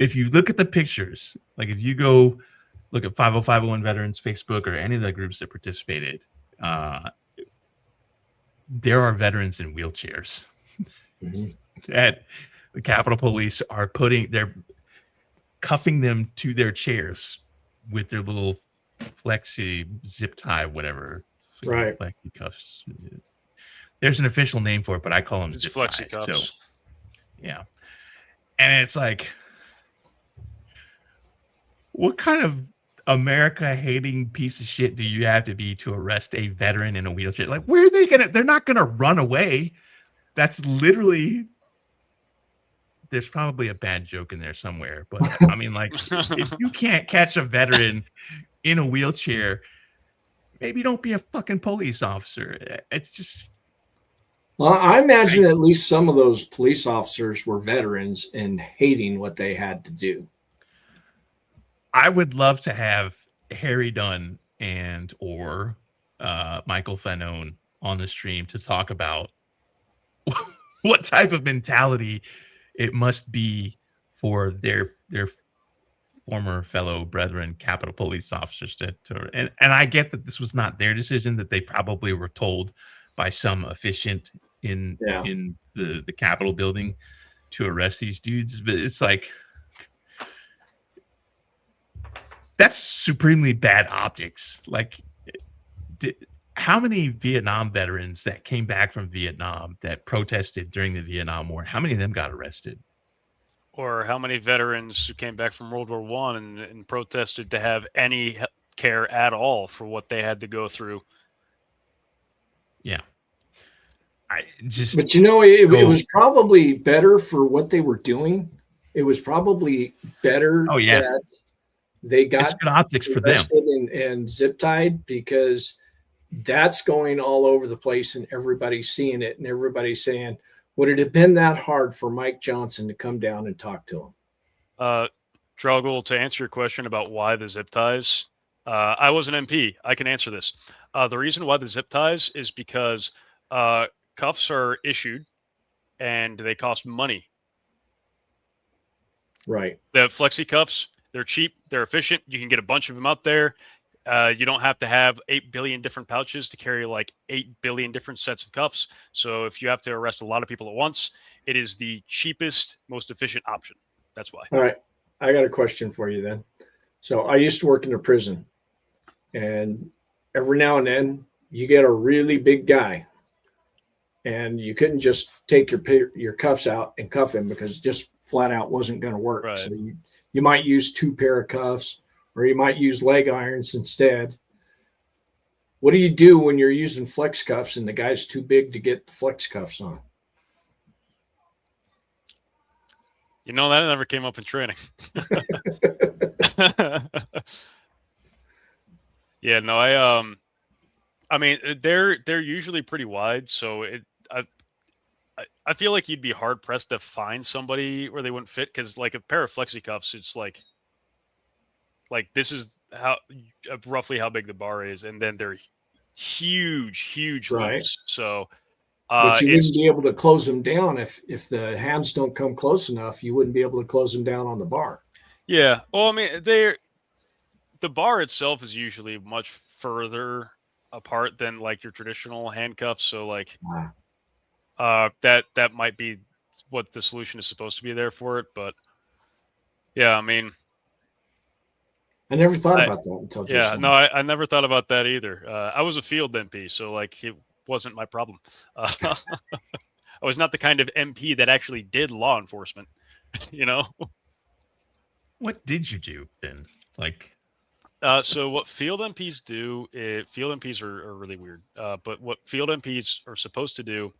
If you look at the pictures, like if you go look at 50501 Veterans Facebook or any of the groups that participated, there are veterans in wheelchairs. Mm-hmm. That the Capitol Police are they're cuffing them to their chairs with their little flexi zip tie, whatever. Right. Flexi cuffs. There's an official name for it, but I call them zip flexi ties. cuffs. So, yeah. And it's like, what kind of America hating piece of shit do you have to be to arrest a veteran in a wheelchair? Like, where are they they're not gonna run away. That's literally, there's probably a bad joke in there somewhere, but I mean, like, if you can't catch a veteran in a wheelchair, maybe don't be a fucking police officer. It's just. Well, I imagine at least some of those police officers were veterans and hating what they had to do. I would love to have Harry Dunn or Michael Fanone on the stream to talk about what type of mentality it must be for their former fellow brethren Capitol Police officers and I get that this was not their decision, that they probably were told by some officiant in the Capitol building to arrest these dudes, but it's like, that's supremely bad optics. Like, how many Vietnam veterans that came back from Vietnam that protested during the Vietnam War, how many of them got arrested? Or how many veterans who came back from World War One and protested to have any care at all for what they had to go through? Yeah. But it was probably better for what they were doing. It was probably better that they got good optics for them and zip tied, because that's going all over the place and everybody's seeing it and everybody's saying, would it have been that hard for Mike Johnson to come down and talk to him? Druggle, to answer your question about why the zip ties, I was an MP. I can answer this. The reason why the zip ties is because cuffs are issued and they cost money. Right. The flexi cuffs, they're cheap, they're efficient. You can get a bunch of them out there. You don't have to have 8 billion different pouches to carry like 8 billion different sets of cuffs. So if you have to arrest a lot of people at once, it is the cheapest, most efficient option. That's why. All right. I got a question for you then. So I used to work in a prison, and every now and then you get a really big guy, and you couldn't just take your cuffs out and cuff him because it just flat out wasn't going to work. Right. So you might use 2 pair of cuffs, or you might use leg irons instead. What do you do when you're using flex cuffs and the guy's too big to get the flex cuffs on? You know, that never came up in training. Yeah, no, I mean, they're usually pretty wide, so I feel like you'd be hard pressed to find somebody where they wouldn't fit, because like a pair of flexi cuffs, it's like this is how roughly how big the bar is, and then they're huge Right. loops. So But you wouldn't be able to close them down if the hands don't come close enough. You wouldn't be able to close them down on the bar. Yeah. Well, I mean, the bar itself is usually much further apart than like your traditional handcuffs. So like that might be what the solution is supposed to be there for it. But yeah, I mean, I never thought about that until just yeah, now. no, I never thought about that either. I was a field MP, so like it wasn't my problem. I was not the kind of MP that actually did law enforcement, you know? What did you do then? Like, So what field MPs do, field MPs are really weird. But what field MPs are supposed to do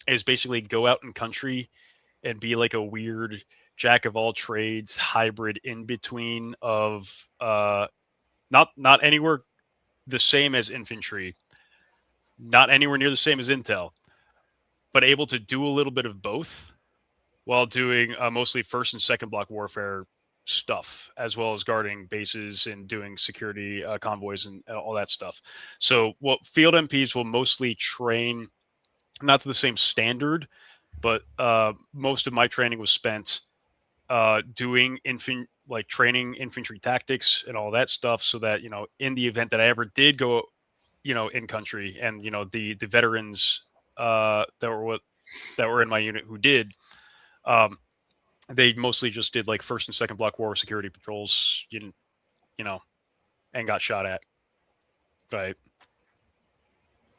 is basically go out in country and be like a weird jack of all trades hybrid in between of not anywhere the same as infantry, not anywhere near the same as intel, but able to do a little bit of both while doing mostly first and second block warfare stuff, as well as guarding bases and doing security convoys and all that stuff. So what field MPs will mostly train, not to the same standard, but most of my training was spent doing training infantry tactics and all that stuff, so that, you know, in the event that I ever did go, you know, in country, and, you know, the veterans that were in my unit who did, they mostly just did like first and second block war security patrols, you know, and got shot at, right?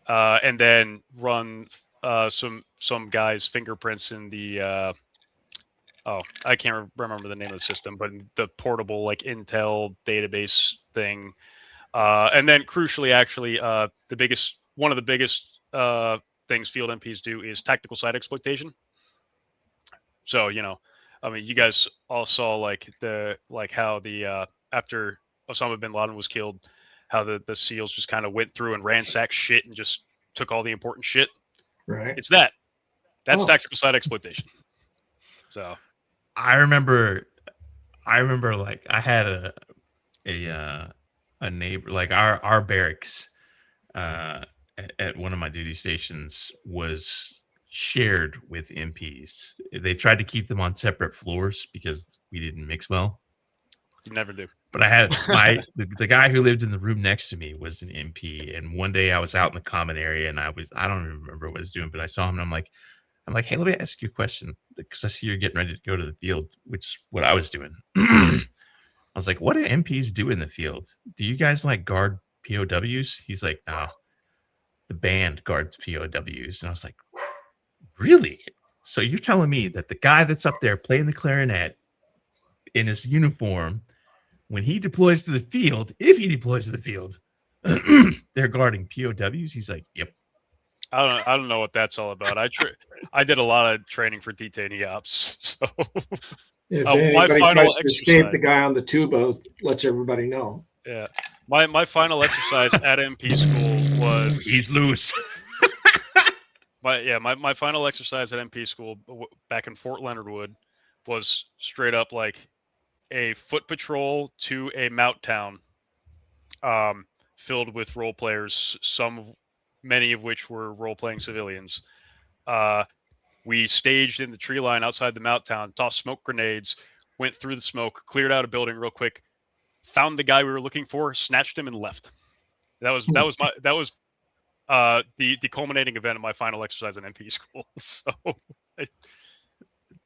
And then run some guys' fingerprints in the I can't remember the name of the system, but the portable like Intel database thing. And then crucially, actually, one of the biggest things field MPs do is tactical site exploitation. So, you know, I mean, you guys all saw how the after Osama bin Laden was killed, how the SEALs just kind of went through and ransacked shit and just took all the important shit. Right. It's that's tactical site exploitation. So I remember like I had a neighbor, like our barracks at one of my duty stations was shared with MPs. They tried to keep them on separate floors because we didn't mix well. You never do. But I had the guy who lived in the room next to me was an MP, and one day I was out in the common area, and I don't even remember what I was doing, but I saw him, and I'm like, hey, let me ask you a question, because I see you're getting ready to go to the field, which is what I was doing. I was like, what do MPs do in the field? Do you guys like guard POWs? He's like, no, the band guards POWs. And I was like, really? So you're telling me that the guy that's up there playing the clarinet in his uniform, when he deploys to the field, if he deploys to the field, they're guarding POWs? He's like, yep. I don't know what that's all about. I did a lot of training for detainee ops. So If my anybody final tries to escape, exercise- the guy on the tuba lets everybody know. yeah, my final exercise at MP school was He's loose. my final exercise at MP school back in Fort Leonard Wood was straight up like a foot patrol to a mout town, filled with role players, many of which were role playing civilians. We staged in the tree line outside the mout town, tossed smoke grenades, went through the smoke, cleared out a building real quick, found the guy we were looking for, snatched him, and left. That was the culminating event of my final exercise in MP school. So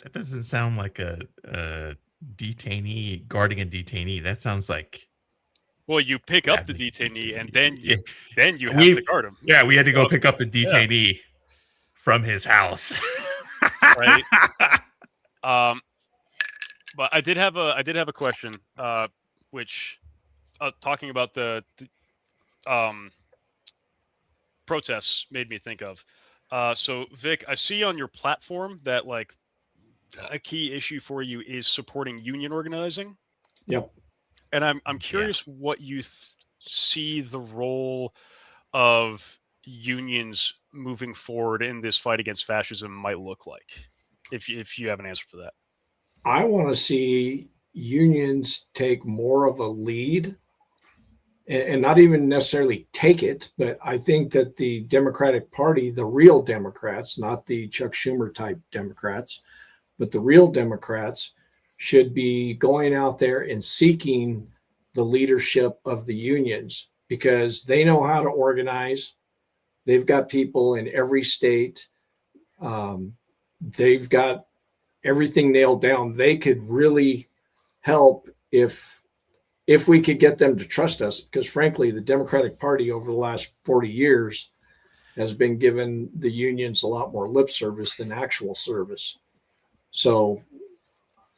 That doesn't sound like a detainee guarding a detainee. That sounds like well, you pick up the detainee and then you have to guard him. Yeah, we had to go pick up the detainee from his house. Right. But I did have a question, which talking about the protests made me think of. So Vic, I see on your platform that like a key issue for you is supporting union organizing. Yep. And I'm curious what you see the role of unions moving forward in this fight against fascism might look like, if you have an answer for that. I want to see unions take more of a lead and not even necessarily take it, but I think that the Democratic Party, the real Democrats, not the Chuck Schumer type Democrats, but the real Democrats should be going out there and seeking the leadership of the unions because they know how to organize. They've got people in every state. They've got everything nailed down. They could really help if we could get them to trust us, because frankly, the Democratic Party over the last 40 years has been giving the unions a lot more lip service than actual service. So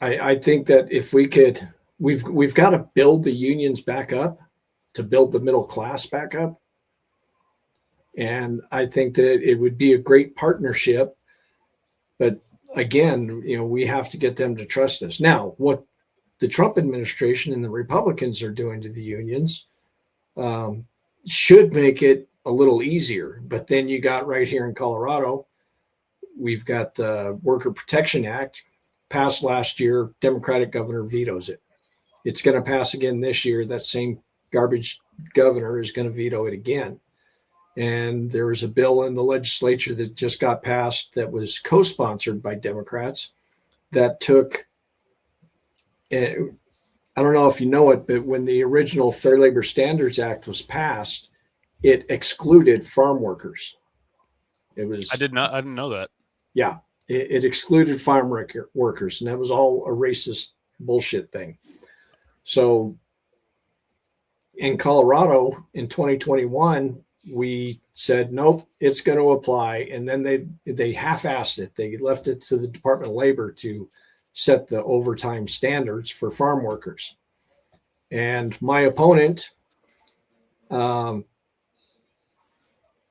I think that if we could, we've got to build the unions back up to build the middle class back up. And I think that it would be a great partnership. But again, we have to get them to trust us. Now, what the Trump administration and the Republicans are doing to the unions should make it a little easier. But then you got right here in Colorado, we've got the Worker Protection Act passed last year. Democratic governor vetoes it. It's going to pass again this year. That same garbage governor is going to veto it again. And there was a bill in the legislature that just got passed that was co-sponsored by Democrats that took, I don't know if you know it, but when the original Fair Labor Standards Act was passed, it excluded farm workers. It was I didn't know that. Yeah, it excluded farm workers, and that was all a racist bullshit thing. So in Colorado in 2021, we said, nope, it's going to apply. And then they half-assed it. They left it to the Department of Labor to set the overtime standards for farm workers. And my opponent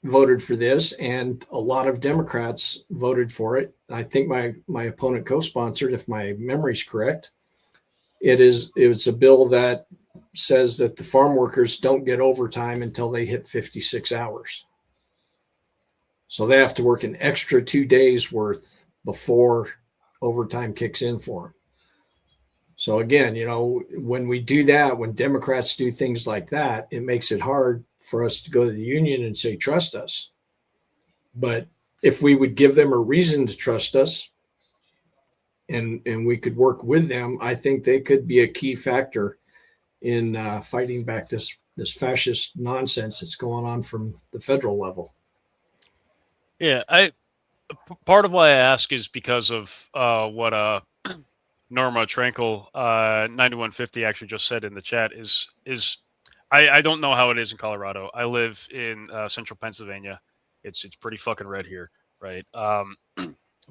voted for this, and a lot of Democrats voted for it. I think my opponent co-sponsored, if my memory's correct. It's a bill that says that the farm workers don't get overtime until they hit 56 hours. So they have to work an extra 2 days worth before overtime kicks in for them. So again, when we do that, when Democrats do things like that, it makes it hard for us to go to the union and say, trust us. But if we would give them a reason to trust us and we could work with them, I think they could be a key factor in fighting back this fascist nonsense that's going on from the federal level. Yeah, part of why I ask is because of what Norma Tranquil 9150 actually just said in the chat is I don't know how it is in Colorado. I live in central Pennsylvania. It's pretty fucking red here, right?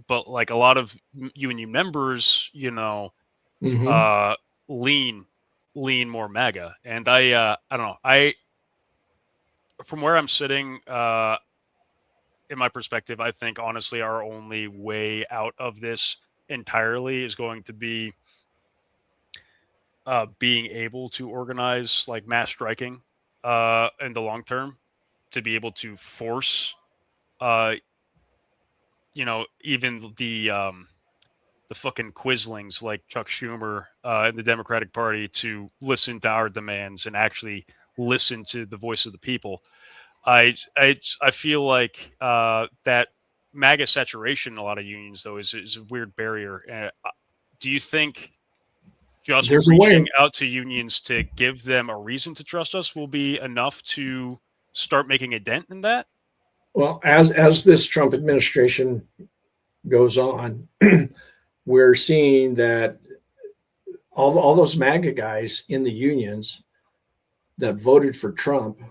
But like a lot of UNU members, lean more MAGA, and I don't know. From where I'm sitting, in my perspective, I think honestly our only way out of this entirely is going to be being able to organize like mass striking in the long term to be able to force, even the fucking quislings like Chuck Schumer and the Democratic Party to listen to our demands and actually listen to the voice of the people. I feel like that MAGA saturation in a lot of unions, though, is a weird barrier. Do you think just There's a way. reaching out to unions to give them a reason to trust us will be enough to start making a dent in that? Well, as this Trump administration goes on, we're seeing that all those MAGA guys in the unions that voted for Trump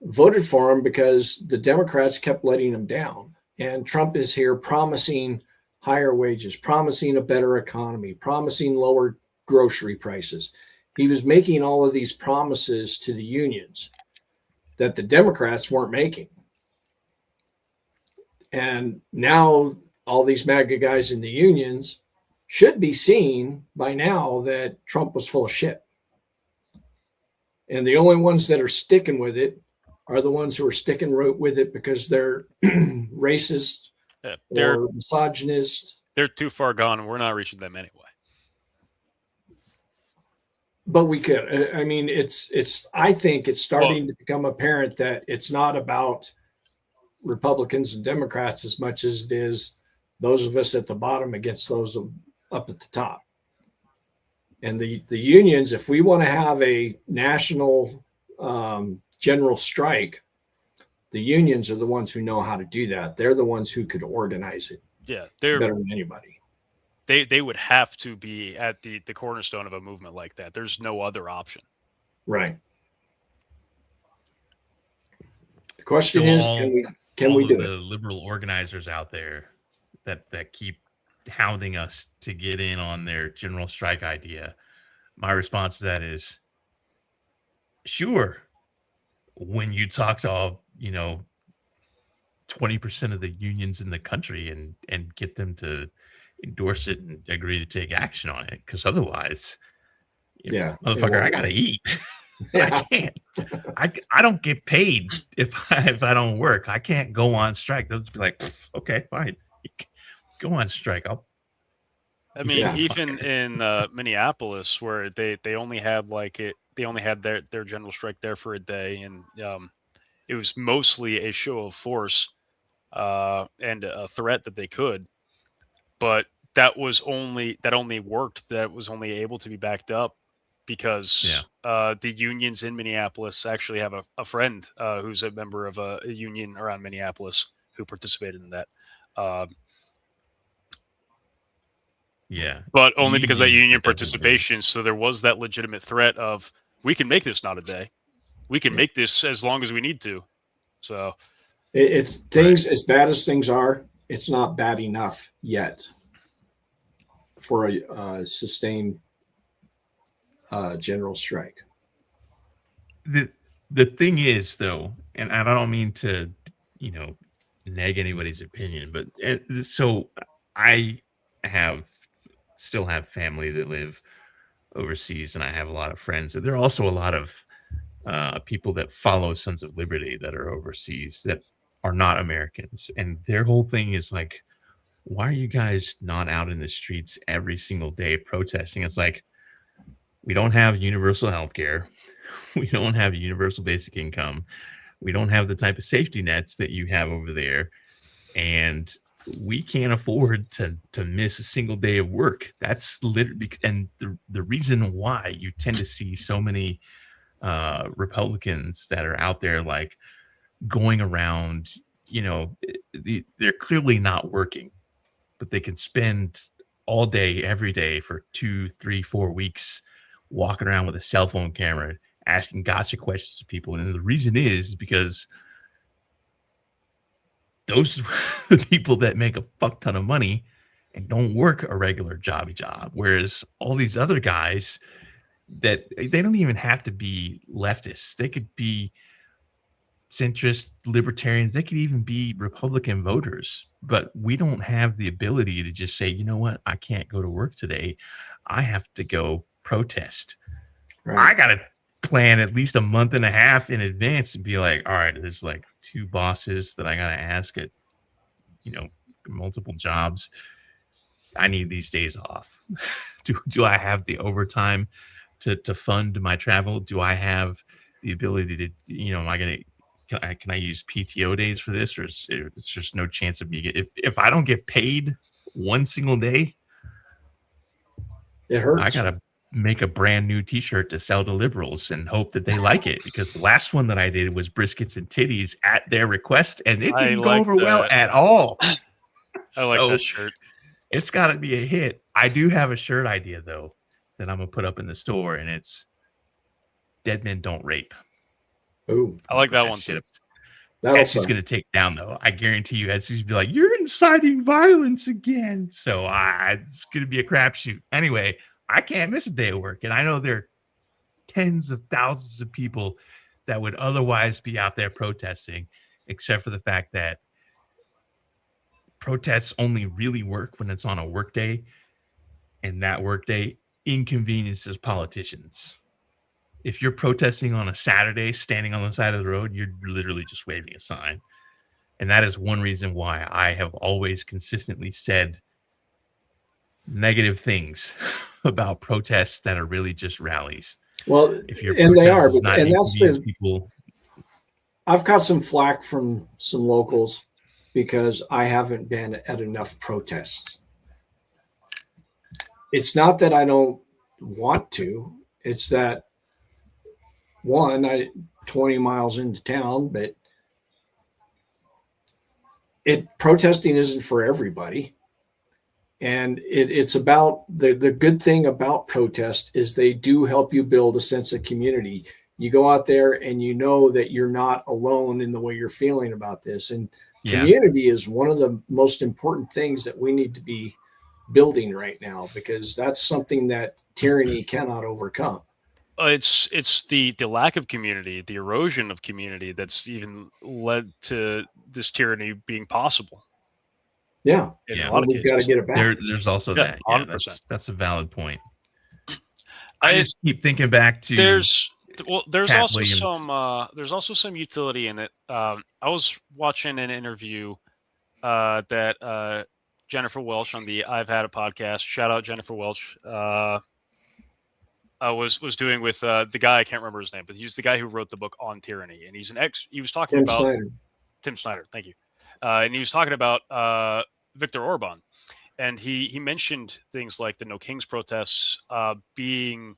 voted for him because the Democrats kept letting him down. And Trump is here promising higher wages, promising a better economy, promising lower grocery prices. He was making all of these promises to the unions that the Democrats weren't making. And now all these MAGA guys in the unions should be seeing by now that Trump was full of shit. And the only ones that are sticking with it are the ones who are sticking with it because they're racist or misogynist. They're too far gone, and we're not reaching them anyway. But we could. I mean, I think it's starting to become apparent that it's not about Republicans and Democrats as much as it is those of us at the bottom against those up at the top. And the unions, if we want to have a national general strike, the unions are the ones who know how to do that. They're the ones who could organize it. Yeah, they're better than anybody. They would have to be at the cornerstone of a movement like that. There's no other option. Right. The question is, can we do the it? liberal organizers out there that keep hounding us to get in on their general strike idea, my response to that is, sure. When you talk to all, 20% of the unions in the country and get them to endorse it and agree to take action on it, because otherwise, motherfucker, I gotta eat. I can't. I don't get paid if I don't work. I can't go on strike. They'll just be like, okay, fine, go on strike. Even in Minneapolis, where they only had they only had their general strike there for a day, and it was mostly a show of force and a threat that they could, but that only worked. That was only able to be backed up because the unions in Minneapolis actually have a friend who's a member of a union around Minneapolis who participated in that. But only because of that union participation. So there was that legitimate threat of, we can make this not a day. We can make this as long as we need to. So it's things as bad as things are. It's not bad enough yet for a sustained general strike. The thing is, though, and I don't mean to, neg anybody's opinion, but so I still have family that live overseas, and I have a lot of friends. There are also a lot of people that follow Sons of Liberty that are overseas that are not Americans, and their whole thing is like, why are you guys not out in the streets every single day protesting? It's like, we don't have universal health care. We don't have universal basic income. We don't have the type of safety nets that you have over there. And we can't afford to miss a single day of work. That's literally, and the reason why you tend to see so many Republicans that are out there like going around, they're clearly not working, but they can spend all day, every day for 2, 3, 4 weeks walking around with a cell phone camera, asking gotcha questions to people. And the reason is because those are the people that make a fuck ton of money and don't work a regular job. Whereas all these other guys that they don't even have to be leftists. They could be centrist libertarians. They could even be Republican voters, but we don't have the ability to just say, you know what? I can't go to work today. I have to go protest. Right. plan at least a month and a half in advance and be like, all right, there's like 2 bosses that I gotta ask at, multiple jobs. I need these days off. Do I have the overtime to fund my travel? Do I have the ability to, am I gonna can I use PTO days for this, or it's just no chance of me if I don't get paid one single day, It hurts. I gotta make a brand new T-shirt to sell to liberals and hope that they like it, because the last one that I did was briskets and titties at their request, and it didn't go over well at all. I like that shirt. It's got to be a hit. I do have a shirt idea though that I'm gonna put up in the store, and it's "Dead Men Don't Rape." Ooh, I like that one too. Etsy's going to take down though. I guarantee you, Etsy's be like, "You're inciting violence again." So it's going to be a crapshoot. Anyway, I can't miss a day of work, and I know there are tens of thousands of people that would otherwise be out there protesting, except for the fact that protests only really work when it's on a work day, and that work day inconveniences politicians. If you're protesting on a Saturday, standing on the side of the road, you're literally just waving a sign. And that is one reason why I have always consistently said negative things about protests that are really just rallies. Well, if you're and they are, but and that's the people. I've got some flack from some locals because I haven't been at enough protests. It's not that I don't want to, it's that I 20 miles into town, but protesting isn't for everybody. And it's about the good thing about protest is they do help you build a sense of community. You go out there and you know that you're not alone in the way you're feeling about this. And community is one of the most important things that we need to be building right now, because that's something that tyranny cannot overcome. It's the lack of community, the erosion of community that's even led to this tyranny being possible. Yeah, in a lot of we've got to get it back. There's also that. 100%. That's a valid point. I just keep thinking back to there's also Williams. There's also some utility in it. I was watching an interview that Jennifer Welch on the I've Had a Podcast. Shout out Jennifer Welch. Was doing with the guy, I can't remember his name, but he's the guy who wrote the book on tyranny, and he was talking about Tim Snyder. Thank you. And he was talking about Viktor Orban, and he mentioned things like the No Kings protests being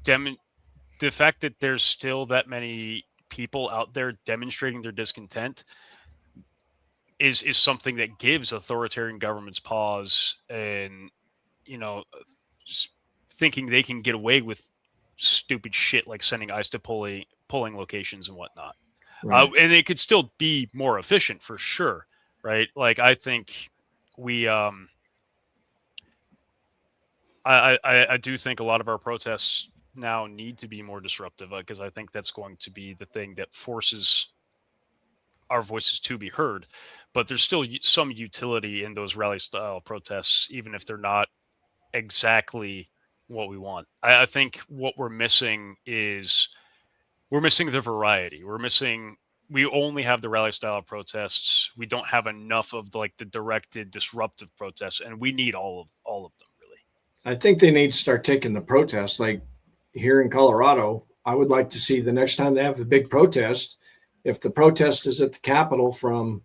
the fact that there's still that many people out there demonstrating their discontent is something that gives authoritarian governments pause, and thinking they can get away with stupid shit like sending ICE to polling locations and whatnot. Right. And it could still be more efficient for sure, right? Like, I think we, I do think a lot of our protests now need to be more disruptive, because I think that's going to be the thing that forces our voices to be heard. But there's still some utility in those rally style protests, even if they're not exactly what we want. I think what we're missing is the variety. We only have the rally style protests. We don't have enough of the directed disruptive protests, and we need all of them, really. I think they need to start taking the protests. Like here in Colorado, I would like to see the next time they have a big protest, if the protest is at the Capitol from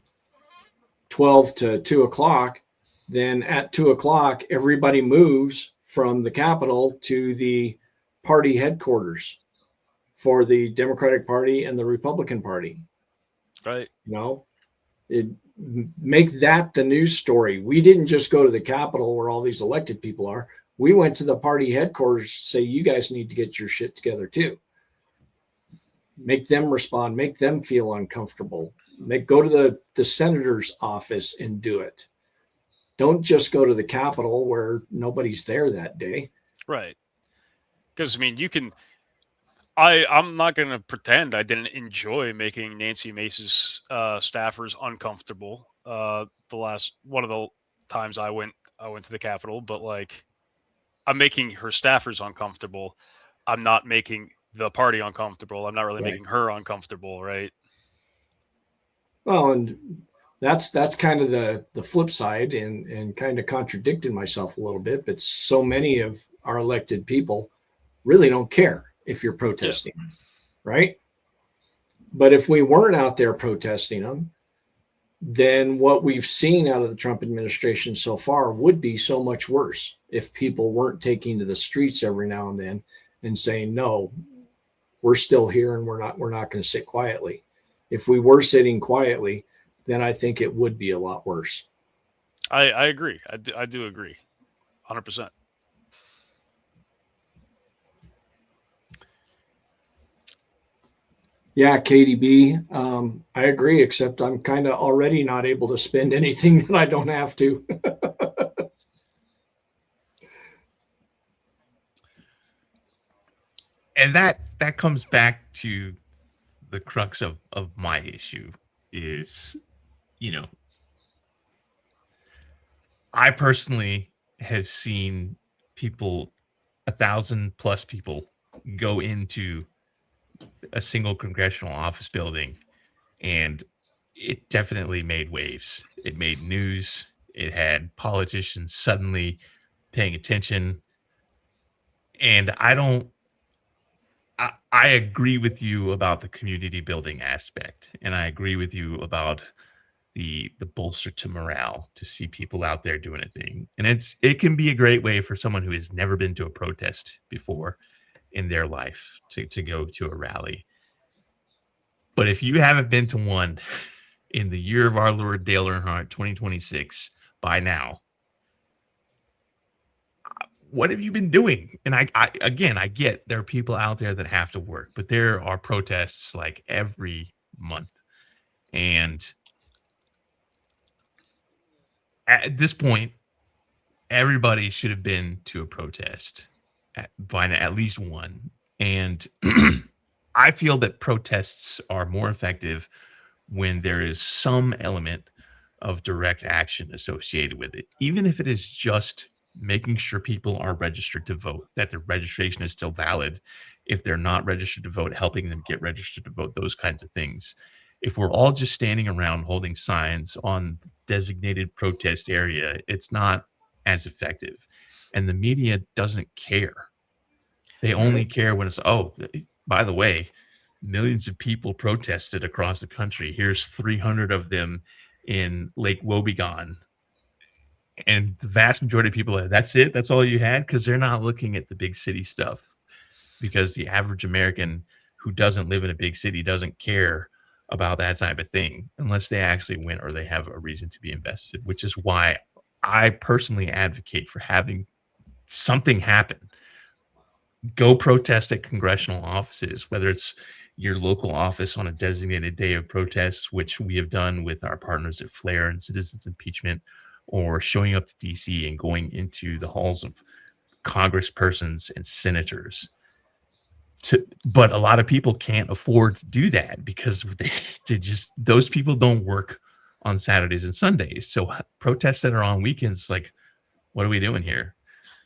12 to 2 o'clock, then at 2 o'clock, everybody moves from the Capitol to the party headquarters for the Democratic Party and the Republican Party. Right. Make that the news story. We didn't just go to the Capitol where all these elected people are. We went to the party headquarters to say, you guys need to get your shit together too. Make them respond, make them feel uncomfortable. Go to the senator's office and do it. Don't just go to the Capitol where nobody's there that day. Right. Because, I'm not going to pretend I didn't enjoy making Nancy Mace's staffers uncomfortable. One of the times I went to the Capitol, but I'm making her staffers uncomfortable. I'm not making the party uncomfortable. I'm not really Right. making her uncomfortable, right? Well, and that's kind of the flip side, and kind of contradicting myself a little bit. But so many of our elected people really don't care if you're protesting, right? But if we weren't out there protesting them, then what we've seen out of the Trump administration so far would be so much worse if people weren't taking to the streets every now and then and saying, no, we're still here and we're not going to sit quietly. If we were sitting quietly, then I think it would be a lot worse. I agree. I do agree. 100%. Yeah, KDB, I agree, except I'm kind of already not able to spend anything that I don't have to. And that comes back to the crux of my issue is, you know, I personally have seen people, 1,000+ people, go into a single congressional office building, and it definitely made waves. It made news. It had politicians suddenly paying attention. And I agree with you about the community building aspect, and I agree with you about the bolster to morale to see people out there doing a thing. And it can be a great way for someone who has never been to a protest before in their life to go to a rally. But if you haven't been to one in the year of our Lord Dale Earnhardt 2026 by now, what have you been doing? And I get there are people out there that have to work, but there are protests like every month. And at this point, everybody should have been to a protest by at least one. And I feel that protests are more effective when there is some element of direct action associated with it, even if it is just making sure people are registered to vote, that their registration is still valid. If they're not registered to vote, helping them get registered to vote, those kinds of things. If we're all just standing around holding signs on designated protest area, it's not as effective. And the media doesn't care. They only care when it's, oh, by the way, millions of people protested across the country. Here's 300 of them in Lake Wobegon. And the vast majority of people are, that's it? That's all you had? Because they're not looking at the big city stuff. Because the average American who doesn't live in a big city doesn't care about that type of thing unless they actually win or they have a reason to be invested, which is why I personally advocate for having something happen. Go protest at congressional offices, whether it's your local office on a designated day of protests, which we have done with our partners at Flair and Citizens Impeachment, or showing up to DC and going into the halls of congresspersons and senators. But a lot of people can't afford to do that because they just, those people don't work on Saturdays and Sundays. So protests that are on weekends, like, what are we doing here?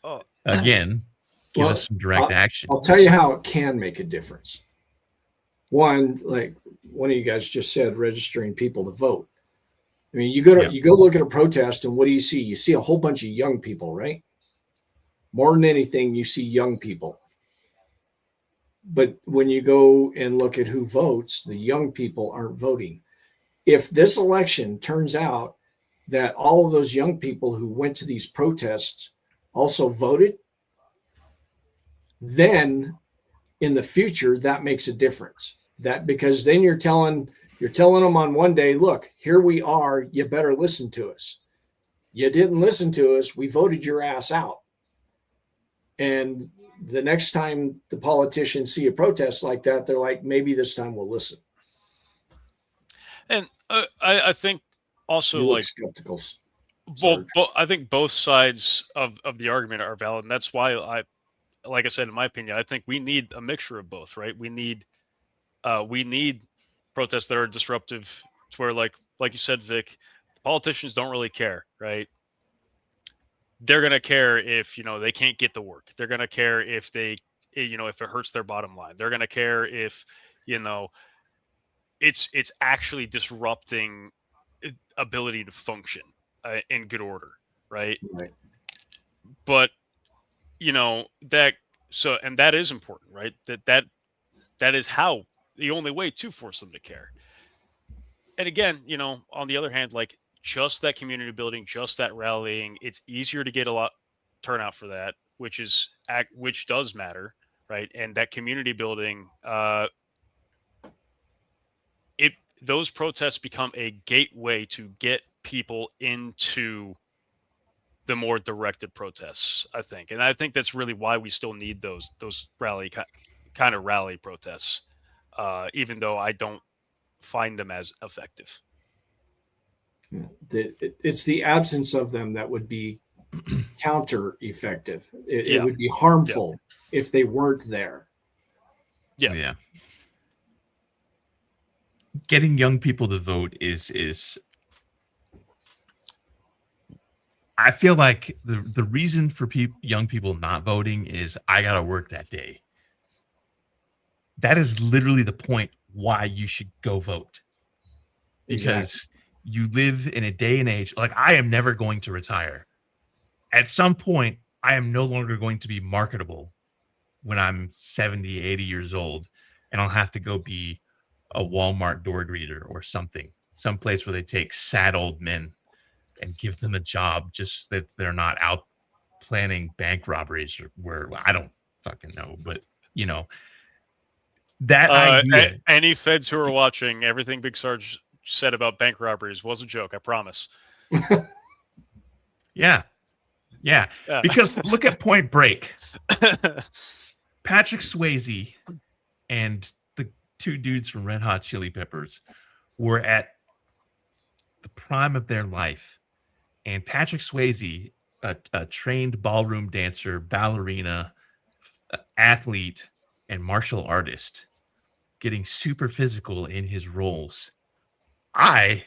Oh, Again, give us some direct action. I'll tell you how it can make a difference. One, like one of you guys just said, registering people to vote. I mean, you go look at a protest, and what do you see? You see a whole bunch of young people, right? More than anything, you see young people. But when you go and look at who votes, the young people aren't voting. If this election turns out that all of those young people who went to these protests also voted, then in the future, that makes a difference. That because then you're telling them on one day, look, here we are, you better listen to us. You didn't listen to us, we voted your ass out. And the next time the politicians see a protest like that, they're like, maybe this time we'll listen. And I think also, like, skeptical. I think both sides of the argument are valid, and that's why like I said, in my opinion, I think we need a mixture of both, right? We need protests that are disruptive to where, like you said, Vic, politicians don't really care, right? They're going to care if, they can't get the work. They're going to care if they if it hurts their bottom line. They're going to care if, it's actually disrupting ability to function in good order, right? Right. But and that is important, right? That is how the only way to force them to care. And again, on the other hand, like just that community building, just that rallying, it's easier to get a lot turnout for that, which does matter, right? And that community building, those protests become a gateway to get people into the more directed protests, I think. And I think that's really why we still need those rally protests, even though I don't find them as effective. It's the absence of them that would be counter effective. It Yeah. would be harmful if they weren't there. Yeah. Getting young people to vote is I feel like the reason for young people not voting is I got to work that day. That is literally the point why you should go vote. Because you live in a day and age, like I am never going to retire. At some point, I am no longer going to be marketable when I'm 70, 80 years old, and I'll have to go be a Walmart door greeter or something, someplace where they take sad old men and give them a job just that they're not out planning bank robberies or where I don't fucking know, but that idea. Any feds who are watching, everything Big Sarge said about bank robberies was a joke, I promise. Yeah. Because look at Point Break. Patrick Swayze and the two dudes from Red Hot Chili Peppers were at the prime of their life. And Patrick Swayze, a trained ballroom dancer, ballerina, athlete, and martial artist, getting super physical in his roles. I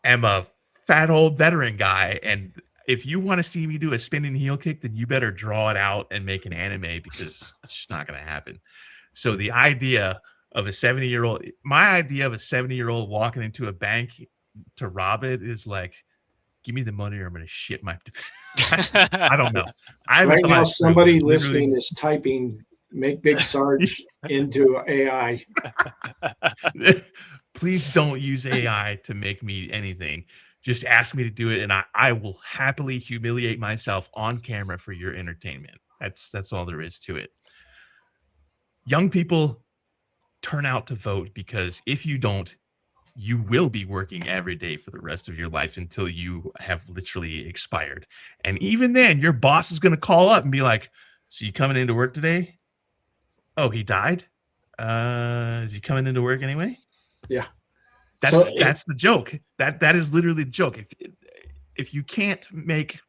am a fat old veteran guy, and if you want to see me do a spinning heel kick, then you better draw it out and make an anime, because it's just not going to happen. So the idea of a 70-year-old, my idea of a 70-year-old walking into a bank to rob it is like, give me the money or I'm going to shit my... I don't know. Right now, somebody listening is typing, make Big Sarge into AI. Please don't use AI to make me anything. Just ask me to do it, and I will happily humiliate myself on camera for your entertainment. That's all there is to it. Young people, turn out to vote, because if you don't, you will be working every day for the rest of your life until you have literally expired. And even then, your boss is going to call up and be like, so you coming into work today? Oh, he died? Is he coming into work anyway? Yeah. That's the joke. That is literally the joke. If you can't make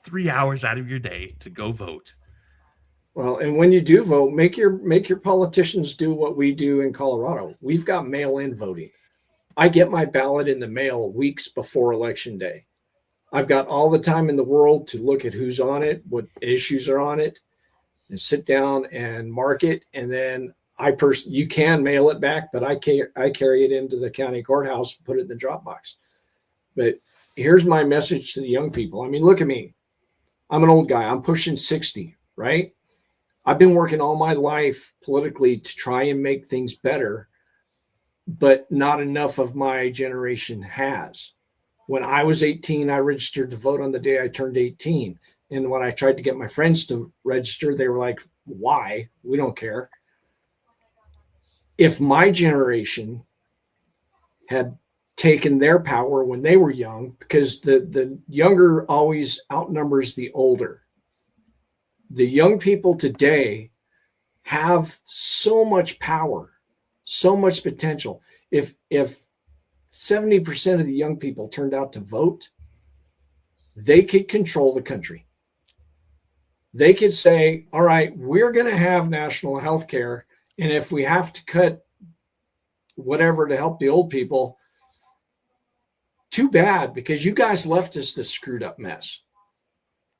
3 hours out of your day to go vote. Well, and when you do vote, make your politicians do what we do in Colorado. We've got mail-in voting. I get my ballot in the mail weeks before Election Day. I've got all the time in the world to look at who's on it, what issues are on it, and sit down and mark it. And then you can mail it back, but I carry it into the county courthouse, put it in the drop box. But here's my message to the young people. I mean, look at me. I'm an old guy. I'm pushing 60, right? I've been working all my life politically to try and make things better, but not enough of my generation has. When I was 18, I registered to vote on the day I turned 18. And when I tried to get my friends to register, they were like, why? We don't care. If my generation had taken their power when they were young, because the younger always outnumbers the older. The young people today have so much power, so much potential. If 70% of the young people turned out to vote, they could control the country. They could say, all right, we're going to have national health care. And if we have to cut whatever to help the old people, too bad, because you guys left us this screwed up mess.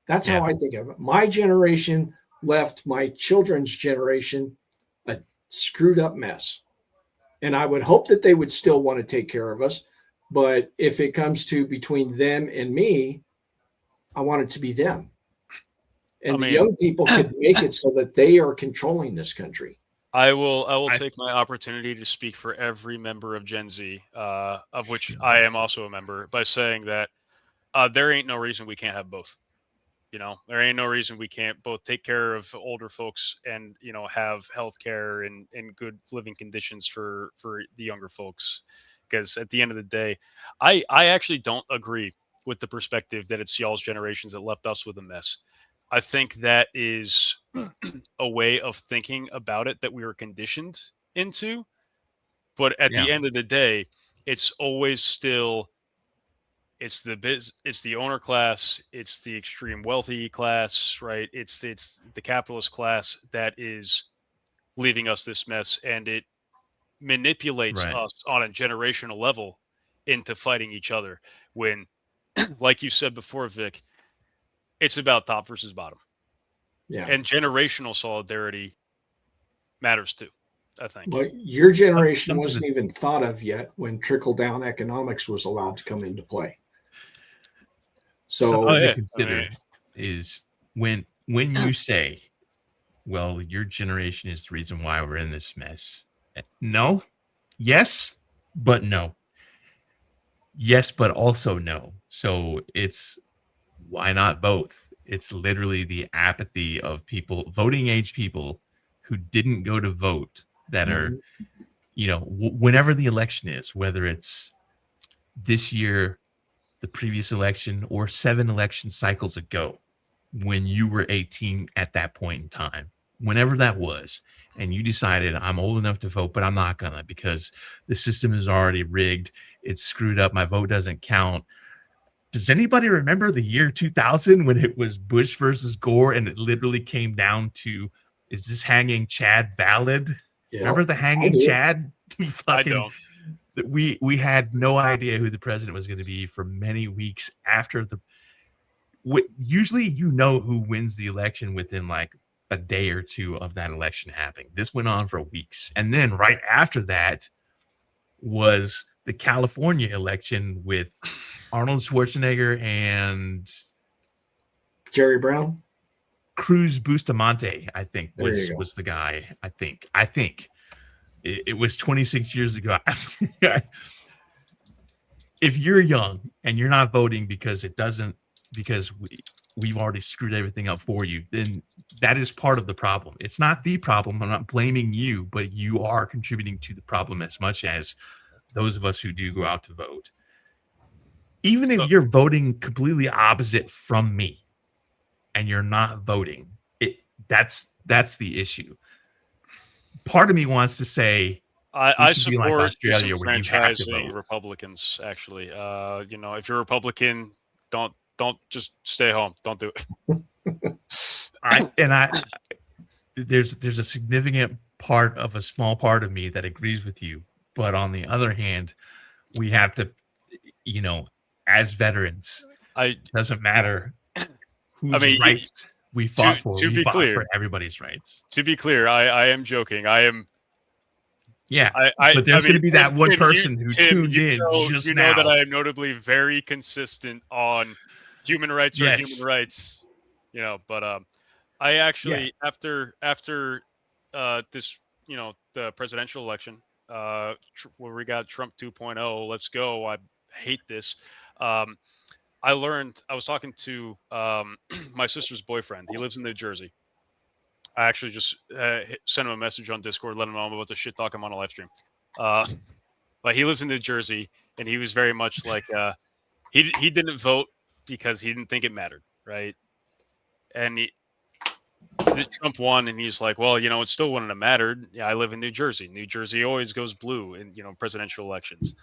That's how I think of it. My generation left my children's generation a screwed up mess. And I would hope that they would still want to take care of us. But if it comes to between them and me, I want it to be them. And the young people could make it so that they are controlling this country. I will take my opportunity to speak for every member of Gen Z, of which I am also a member, by saying that there ain't no reason we can't have both. You know, there ain't no reason we can't both take care of older folks and, you know, have health care and good living conditions for the younger folks. Because at the end of the day, I actually don't agree with the perspective that it's y'all's generations that left us with a mess. I think that is a way of thinking about it that we were conditioned into. But at the end of the day, it's always still, it's the owner class, it's the extreme wealthy class, right? It's the capitalist class that is leaving us this mess, and it manipulates us on a generational level into fighting each other. When, like you said before, Vic, it's about top versus bottom. Yeah. And generational solidarity matters too, I think. Well, your generation wasn't even thought of yet when trickle-down economics was allowed to come into play. So to consider is when you say, well, your generation is the reason why we're in this mess. No. Yes, but no. Yes, but also no. So it's why not both? It's literally the apathy of people, voting age people who didn't go to vote that are, you know, whenever the election is, whether it's this year, the previous election, or 7 election cycles ago, when you were 18 at that point in time, whenever that was, and you decided I'm old enough to vote, but I'm not gonna because the system is already rigged. It's screwed up. My vote doesn't count. Does anybody remember the year 2000 when it was Bush versus Gore and it literally came down to, is this hanging Chad valid? Yeah, remember the hanging Chad? I don't. We had no idea who the president was going to be for many weeks after the. Usually, you know who wins the election within like a day or two of that election happening. This went on for weeks, and then right after that was the California election with Arnold Schwarzenegger and Jerry Brown. Cruz Bustamante, I think, was the guy. I think. It was 26 years ago. If you're young and you're not voting because we've already screwed everything up for you, then that is part of the problem. It's not the problem. I'm not blaming you, but you are contributing to the problem as much as those of us who do go out to vote. Even if you're voting completely opposite from me and you're not voting, that's the issue. Part of me wants to say I support like Australia where you have to vote. Republicans. Actually, you know, if you're a Republican, don't just stay home. Don't do it. There's a significant part of a small part of me that agrees with you, but on the other hand, we have to, you know, as veterans, it doesn't matter whose rights we fought for. We fought for everybody's rights. To be clear, I am joking. I am. Yeah, but there's going to be that one person who tuned in just now. You know that I am notably very consistent on human rights or human rights. You know, but I actually after this, you know, the presidential election, where we got Trump 2.0, let's go. I hate this. I was talking to my sister's boyfriend. He lives in New Jersey. I actually just sent him a message on Discord, letting him know I'm about to shit talk him on a live stream. But he lives in New Jersey, and he was very much like he didn't vote because he didn't think it mattered, right? And Trump won, and he's like, well, you know, it still wouldn't have mattered. Yeah, I live in New Jersey. New Jersey always goes blue in, you know, presidential elections.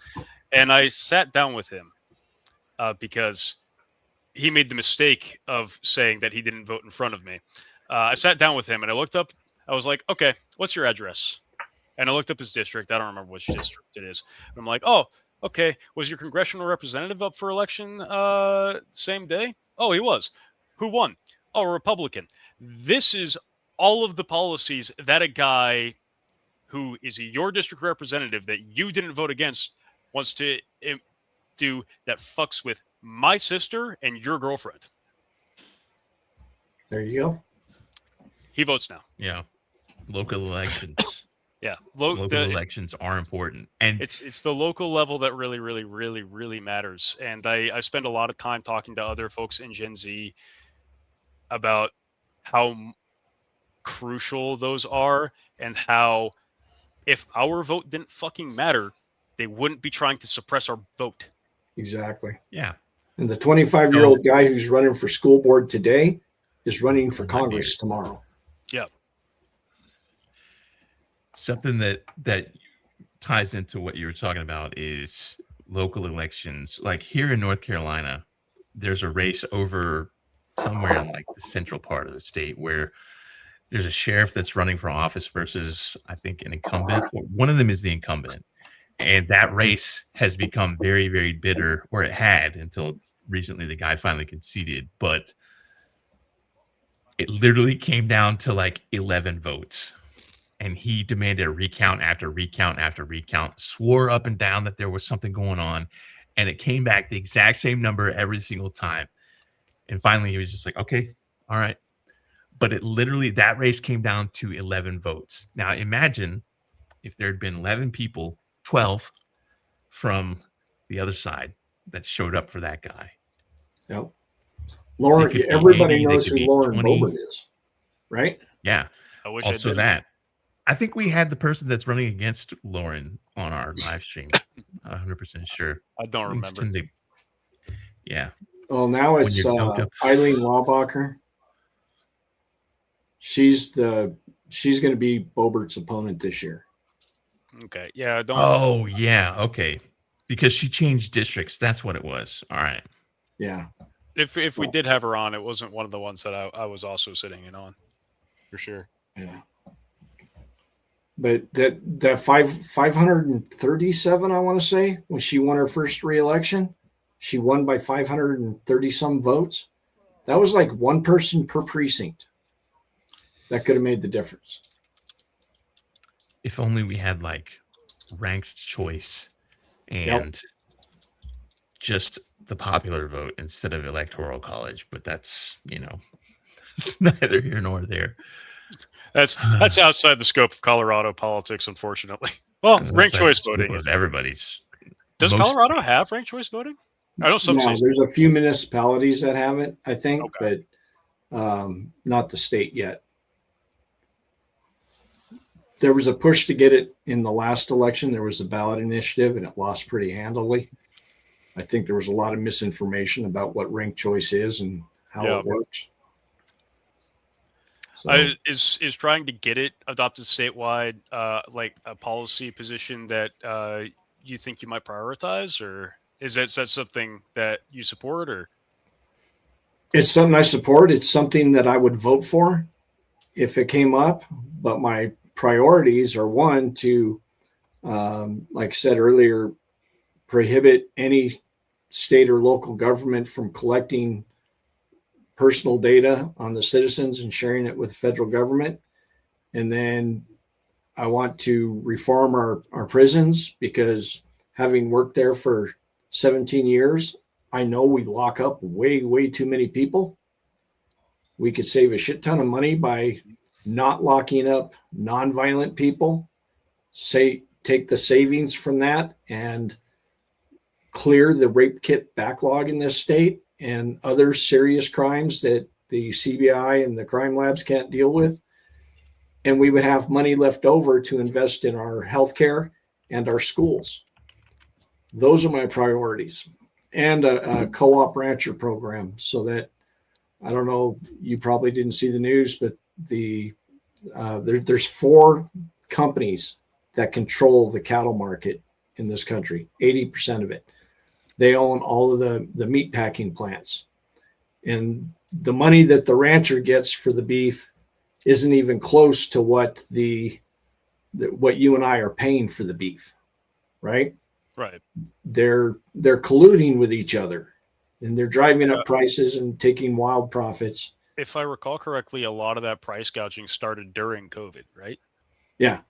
And I sat down with him because he made the mistake of saying that he didn't vote in front of me. I sat down with him and I looked up. I was like, okay, what's your address? And I looked up his district. I don't remember which district it is. And I'm like, oh, okay. Was your congressional representative up for election same day? Oh, he was. Who won? Oh, a Republican. This is all of the policies that a guy who is your district representative that you didn't vote against wants to do that fucks with my sister and your girlfriend. There you go. He votes now. Yeah. Local elections. Yeah. Local elections are important. And it's the local level that really, really, really, really matters. And I spend a lot of time talking to other folks in Gen Z about how crucial those are and how if our vote didn't fucking matter, they wouldn't be trying to suppress our vote. Exactly. yeah. And the 25-year-old guy who's running for school board today is running for Congress tomorrow. Yeah. Something that ties into what you were talking about is local elections. Like here in North Carolina, there's a race over somewhere in like the central part of the state where there's a sheriff that's running for office versus, I think, an incumbent. One of them is the incumbent. And that race has become very, very bitter, or it had until recently the guy finally conceded. But it literally came down to like 11 votes. And he demanded a recount after recount after recount, swore up and down that there was something going on. And it came back the exact same number every single time. And finally, he was just like, okay, all right. But it literally, that race came down to 11 votes. Now, imagine if there had been 11 people, 12 from the other side that showed up for that guy. Yep. Lauren, everybody 80, knows who Lauren 20. Boebert is, right? Yeah. I wish Also I did. that. I think we had the person that's running against Lauren on our live stream. 100% sure. I don't remember. Yeah. Well, now it's Eileen Laubacher. She's going to be Boebert's opponent this year. Okay. Yeah. Don't. Oh, yeah. Okay. Because she changed districts. That's what it was. All right. Yeah. If we did have her on, it wasn't one of the ones that I was also sitting in on, for sure. Yeah. But that 537, I want to say, when she won her first re-election, she won by 530 some votes. That was like one person per precinct. That could have made the difference. If only we had like ranked choice and just the popular vote instead of electoral college, but that's, it's neither here nor there. That's outside the scope of Colorado politics, unfortunately. Well, ranked choice voting is everybody's. Does Colorado have ranked choice voting? I know some states. There's a few municipalities that have it, I think, but not the state yet. There was a push to get it in the last election. There was a ballot initiative, and it lost pretty handily. I think there was a lot of misinformation about what ranked choice is and how it works. So, is trying to get it adopted statewide like a policy position that you think you might prioritize, or is that something that you support? Or it's something I support. It's something that I would vote for if it came up. But my priorities are, one, to, like I said earlier, prohibit any state or local government from collecting personal data on the citizens and sharing it with the federal government. And then I want to reform our prisons, because having worked there for 17 years, I know we lock up way, way too many people. We could save a shit ton of money by not locking up nonviolent people. Take the savings from that and clear the rape kit backlog in this state and other serious crimes that the CBI and the crime labs can't deal with. And we would have money left over to invest in our healthcare and our schools. Those are my priorities. And a co-op rancher program, so that, I don't know, you probably didn't see the news, but there's 4 companies that control the cattle market in this country, 80% of it. They own all of the meat packing plants. And the money that the rancher gets for the beef isn't even close to what what you and I are paying for the beef, right? Right. They're colluding with each other, and they're driving up prices and taking wild profits. if I recall correctly, a lot of that price gouging started during COVID, right? Yeah.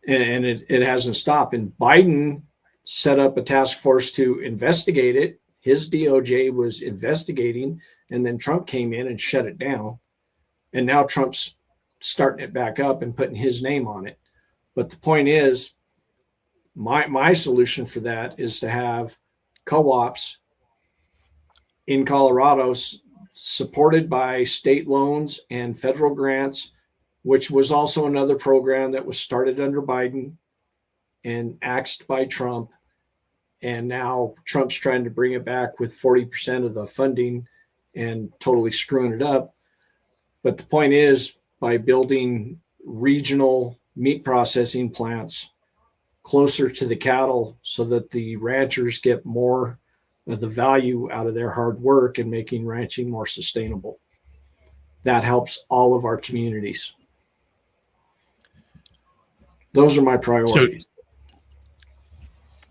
And it hasn't stopped. And Biden set up a task force to investigate it. His DOJ was investigating, and then Trump came in and shut it down. And now Trump's starting it back up and putting his name on it. But the point is, my solution for that is to have co-ops in Colorado supported by state loans and federal grants, which was also another program that was started under Biden and axed by Trump. And now Trump's trying to bring it back with 40% of the funding and totally screwing it up. But the point is, by building regional meat processing plants closer to the cattle so that the ranchers get more of the value out of their hard work and making ranching more sustainable. That helps all of our communities. Those are my priorities.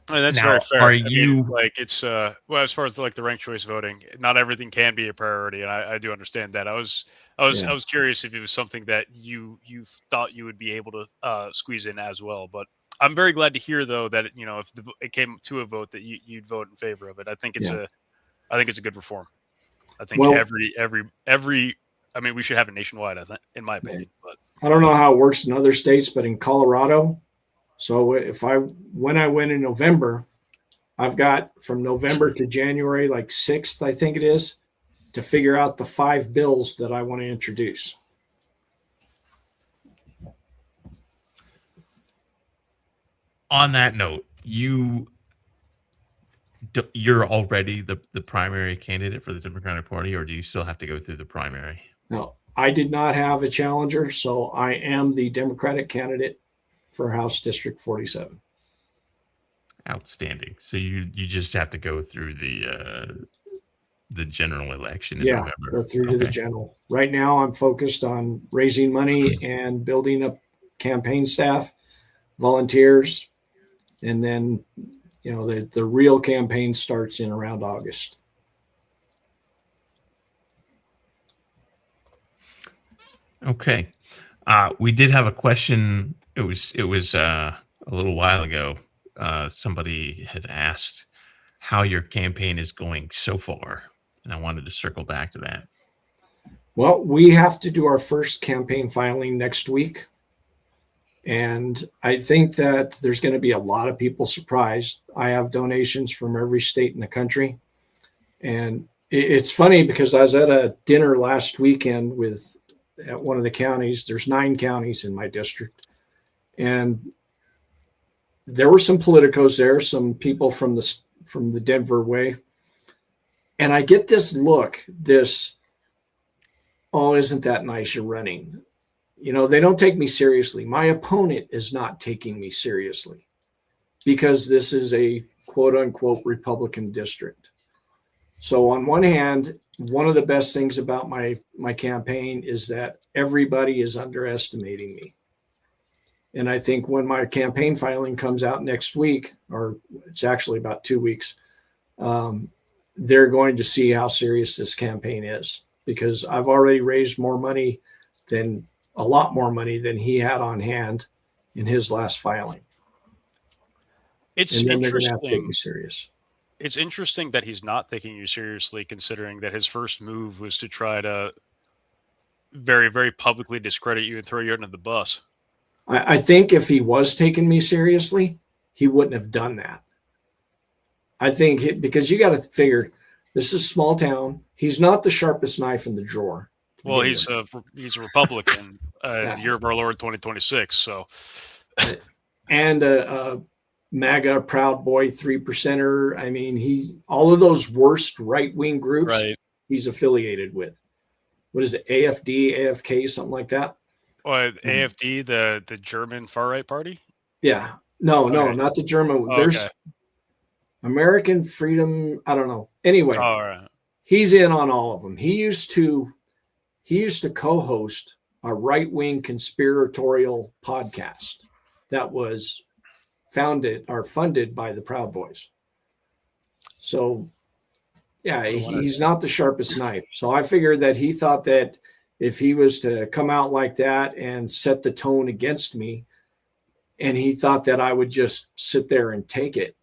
I mean, that's Now, very fair. are I mean, you- like it's well, as far as like the ranked choice voting, not everything can be a priority, and I do understand that. I was curious if it was something that you thought you would be able to squeeze in as well. But I'm very glad to hear though that if it came to a vote that you'd vote in favor of it. I think it's a good reform. I think every I mean, we should have it nationwide. I think, in my opinion, but I don't know how it works in other states, but in Colorado, so when I win in November, I've got from November to January, like 6th, I think it is, to figure out the 5 bills that I want to introduce. On that note, you're already the primary candidate for the Democratic Party, or do you still have to go through the primary? No, I did not have a challenger, so I am the Democratic candidate for House District 47. Outstanding. So you just have to go through the general election in Yeah, November. go through to the general. Right now, I'm focused on raising money and building up campaign staff, volunteers, and then the real campaign starts in around August. Okay. We did have a question. It was a little while ago. Somebody had asked how your campaign is going so far, and I wanted to circle back to that. Well, we have to do our first campaign filing next week. And I think that there's going to be a lot of people surprised. I have donations from every state in the country. And it's funny because I was at a dinner last weekend at one of the counties. There's 9 counties in my district. And there were some politicos there, some people from the Denver way. And I get this look, oh, isn't that nice you're running? They don't take me seriously. My opponent is not taking me seriously because this is a quote unquote Republican district. So on one hand, one of the best things about my campaign is that everybody is underestimating me. And I think when my campaign filing comes out next week, or it's actually about 2 weeks, they're going to see how serious this campaign is, because I've already raised a lot more money than he had on hand in his last filing. it's And then they're going to have to take interesting. me serious. It's interesting that he's not taking you seriously, considering that his first move was to try to very, very publicly discredit you and throw you under the bus. I think if he was taking me seriously, he wouldn't have done that. I think because you got to figure this is a small town. He's not the sharpest knife in the drawer. Well, he's a Republican, Yeah. the year of our Lord 2026. So, And a MAGA Proud Boy 3%er. I mean, he's all of those worst right-wing groups right. he's affiliated with. What is it? AFD, AFK, something like that? AFD, the German far right party. Yeah. No, Okay. not the German. Oh, There's okay. American Freedom. I don't know. Anyway, All right. he's in on all of them. He used to co-host a right-wing conspiratorial podcast that was funded by the Proud Boys. So Yeah, he's not the sharpest knife. So I figured that he thought that if he was to come out like that and set the tone against me, and he thought that I would just sit there and take it,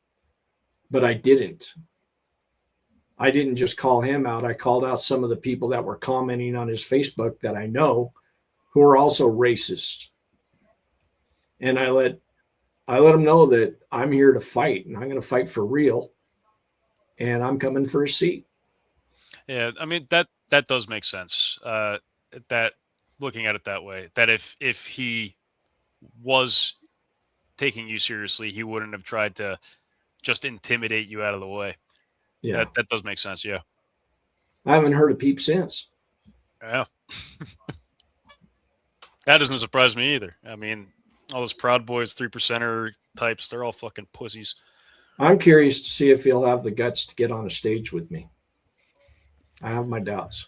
but I didn't. I didn't just call him out. I called out some of the people that were commenting on his Facebook that I know who are also racist. And I let them know that I'm here to fight, and I'm going to fight for real, and I'm coming for a seat. Yeah, I mean that does make sense. That looking at it that way, that if he was taking you seriously, he wouldn't have tried to just intimidate you out of the way. Yeah. That does make sense. Yeah. I haven't heard a peep since. Yeah. That doesn't surprise me either. I mean, all those Proud Boys 3%er types, they're all fucking pussies. I'm curious to see if he'll have the guts to get on a stage with me. I have my doubts.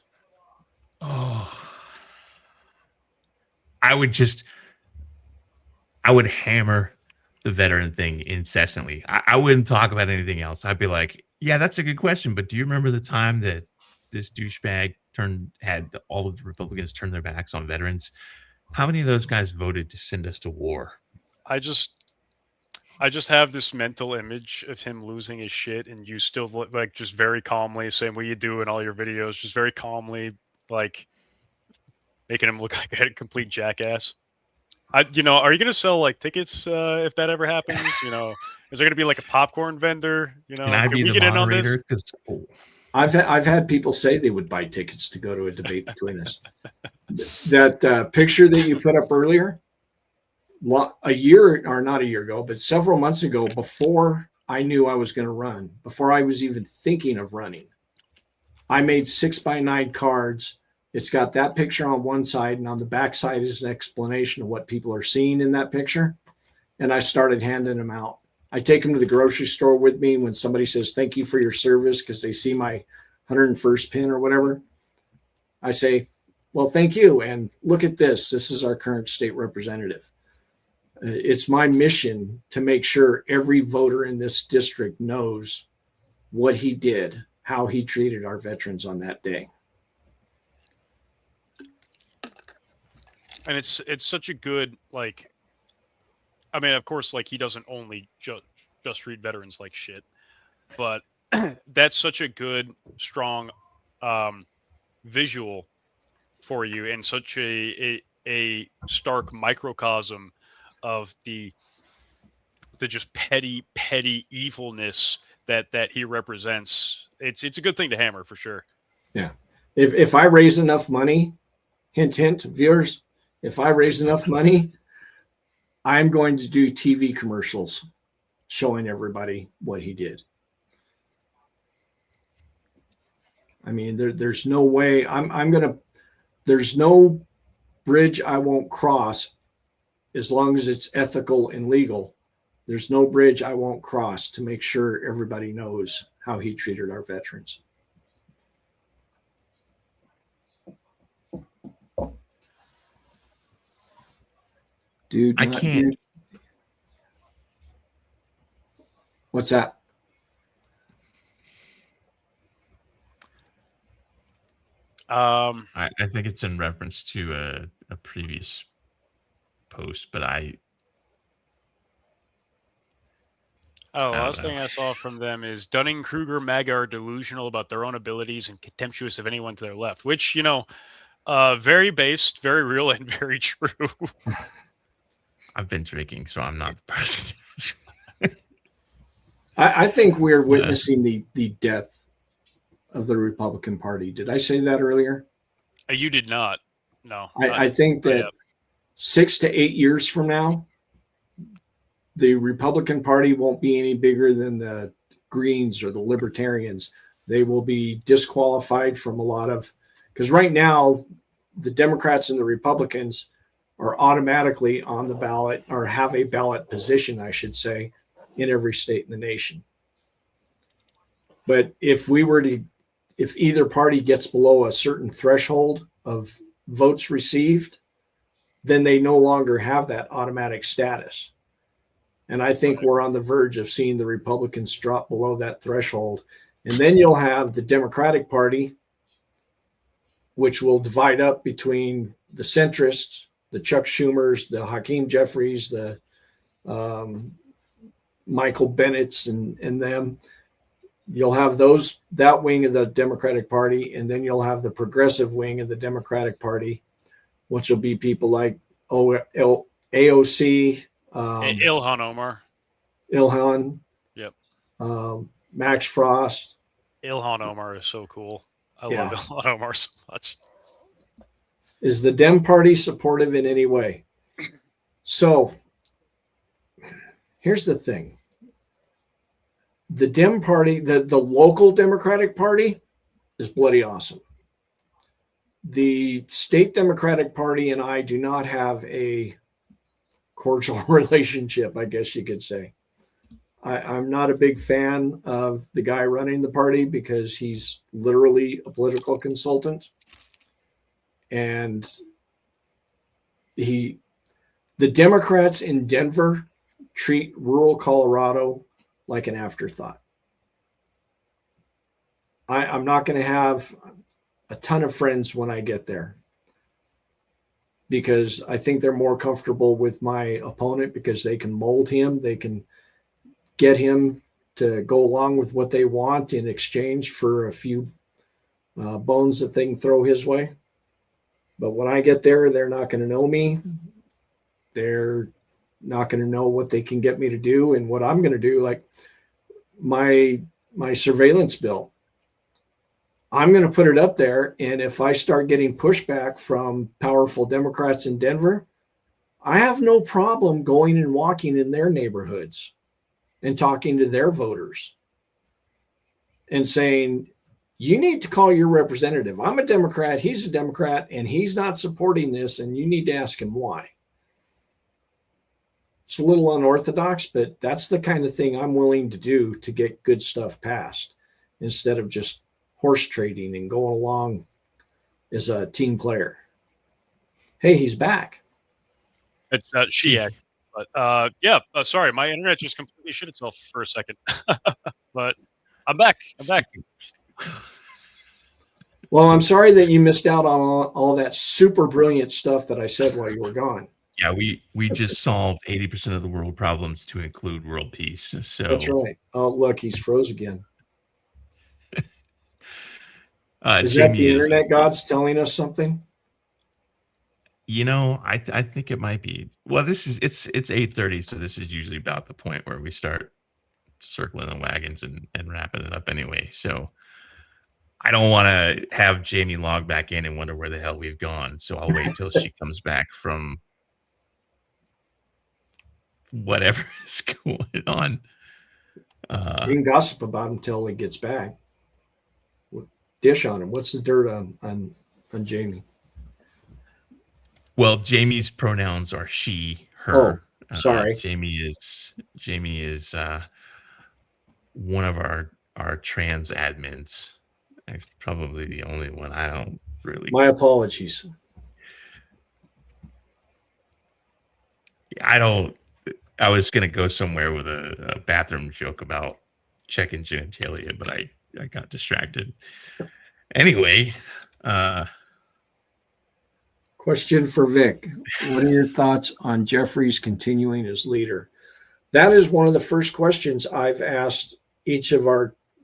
Oh, I would hammer the veteran thing incessantly. I wouldn't talk about anything else. I'd be like, yeah, that's a good question, but do you remember the time that this douchebag had all of the Republicans turn their backs on veterans? How many of those guys voted to send us to war? I just have this mental image of him losing his shit, and you still like just very calmly saying what you do in all your videos, just very calmly, like making him look like a complete jackass. Are you going to sell like tickets if that ever happens? Is there going to be like a popcorn vendor? Can I be the get in on this? moderator? Because I've had people say they would buy tickets to go to a debate between us. That picture that you put up earlier, a year, or not a year ago, but several months ago, before I knew I was going to run, before I was even thinking of running, I made 6x9 cards. It's got that picture on one side, and on the back side is an explanation of what people are seeing in that picture. And I started handing them out. I take them to the grocery store with me when somebody says, thank you for your service, because they see my 101st pin or whatever. I say, well, thank you. And look at this. This is our current state representative. It's my mission to make sure every voter in this district knows what he did, how he treated our veterans on that day. And it's such a good, like, I mean, of course, like, he doesn't only just treat veterans like shit, but that's such a good, strong visual for you, and such a stark microcosm of the just petty evilness that he represents. It's a good thing to hammer for sure. Yeah. If I raise enough money, hint, viewers, if I raise enough money, I'm going to do TV commercials showing everybody what he did. I mean, there's no way there's no bridge I won't cross as long as it's ethical and legal. There's no bridge I won't cross to make sure everybody knows how he treated our veterans. Dude, I can't. Dude. What's that? I think it's in reference to a previous post, but last thing I saw from them is Dunning-Kruger MAGA are delusional about their own abilities and contemptuous of anyone to their left, which, very based, very real, and very true. I've been drinking, so I'm not the person. I think we're witnessing the death of the Republican Party. Did I say that earlier? You did not. No. I think that 6 to 8 years from now, the Republican Party won't be any bigger than the Greens or the Libertarians. They will be disqualified from a lot of, because right now the Democrats and the Republicans are automatically on the ballot, or have a ballot position, I should say, in every state in the nation. But if either party gets below a certain threshold of votes received, then they no longer have that automatic status. And I think we're on the verge of seeing the Republicans drop below that threshold And then you'll have the Democratic Party, which will divide up between the centrists, the Chuck Schumers, the Hakeem Jeffries, the Michael Bennett's and them. You'll have that wing of the Democratic Party, and then you'll have the progressive wing of the Democratic Party, which will be people like AOC, Ilhan Omar. Ilhan, Yep. Max Frost. Ilhan Omar is so cool. I Yeah. love Ilhan Omar so much. Is the Dem Party supportive in any way? So here's the thing. The Dem Party, the local Democratic Party is bloody awesome. The state Democratic Party and I do not have a cordial relationship, I guess you could say. I'm not a big fan of the guy running the party because he's literally a political consultant. And the Democrats in Denver treat rural Colorado like an afterthought. I'm not going to have a ton of friends when I get there because I think they're more comfortable with my opponent because they can mold him. They can get him to go along with what they want in exchange for a few bones that they can throw his way. But when I get there, they're not going to know me. They're not going to know what they can get me to do and what I'm going to do. Like my surveillance bill, I'm going to put it up there. And if I start getting pushback from powerful Democrats in Denver, I have no problem going and walking in their neighborhoods and talking to their voters and saying, you need to call your representative. I'm a Democrat. He's a Democrat, and he's not supporting this, and you need to ask him why. It's a little unorthodox, but that's the kind of thing I'm willing to do to get good stuff passed instead of just horse trading and going along as a team player. Hey, he's back. It's Shiak. But sorry, my internet just completely shit itself for a second. But I'm back. Well, I'm sorry that you missed out on all that super brilliant stuff that I said while you were gone. Yeah, we just solved 80% of the world problems to include world peace. So That's right. Oh, look, he's froze again. Is that the internet gods telling us something? You know, I think it might be. Well, it's 8:30, so this is usually about the point where we start circling the wagons and wrapping it up anyway. So I don't want to have Jamie log back in and wonder where the hell we've gone. So I'll wait till she comes back from whatever is going on. You can gossip about him till he gets back. Dish on him. What's the dirt on Jamie? Well, Jamie's pronouns are she, her. Oh, sorry. Jamie is one of our trans admins. I'm probably the only one. I don't really. My apologies. I was gonna go somewhere with a bathroom joke about checking genitalia, but I got distracted. Anyway, question for Vic. What are your thoughts on Jeffries continuing as leader? That is one of the first questions I've asked each of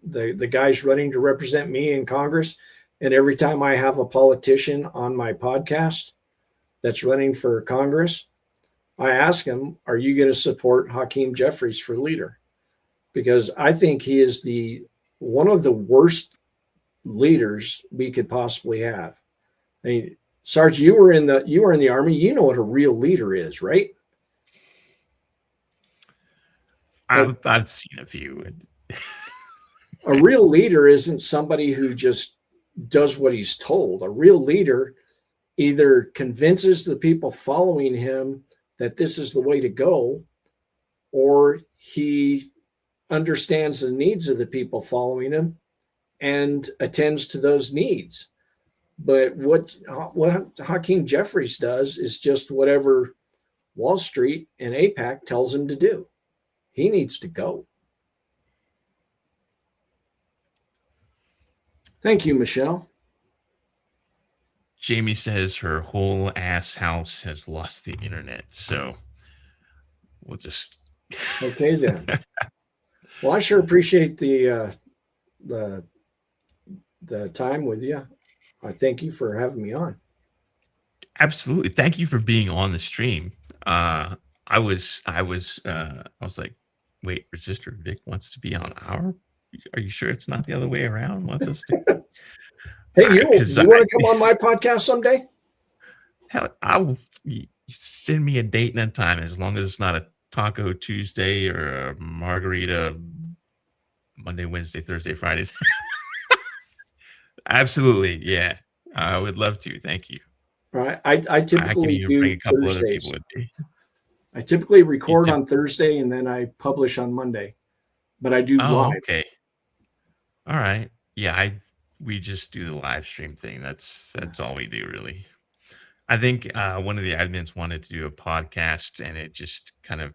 the guys running to represent me in Congress. And every time I have a politician on my podcast that's running for Congress, I ask him, are you going to support Hakeem Jeffries for leader? Because I think he is one of the worst leaders we could possibly have. I mean, Sarge, you were in the Army. You know what a real leader is, right? I've seen a few. A real leader isn't somebody who just does what he's told. A real leader either convinces the people following him that this is the way to go, or he understands the needs of the people following him and attends to those needs. But what Hakeem Jeffries does is just whatever Wall Street and AIPAC tells him to do. He needs to go. Thank you, Michelle. Jamie says her whole ass house has lost the internet, so we'll just. Okay then. Well, I sure appreciate the time with you. I thank you for having me on. Absolutely. Thank you for being on the stream. I was like, wait, Resistor Vic wants to be on our. Are you sure it's not the other way around? Wants us to. Hey, you want to come on my podcast someday? Hell, send me a date and a time, as long as it's not a Taco Tuesday or a margarita Monday, Wednesday, Thursday, Fridays. Absolutely, yeah. I would love to. Thank you. All right. I typically do bring a couple Thursdays. other people with me. I typically record on Thursday and then I publish on Monday, but I do live. Okay. All right. Yeah, we just do the live stream thing. That's all we do, really. I think one of the admins wanted to do a podcast, and it just kind of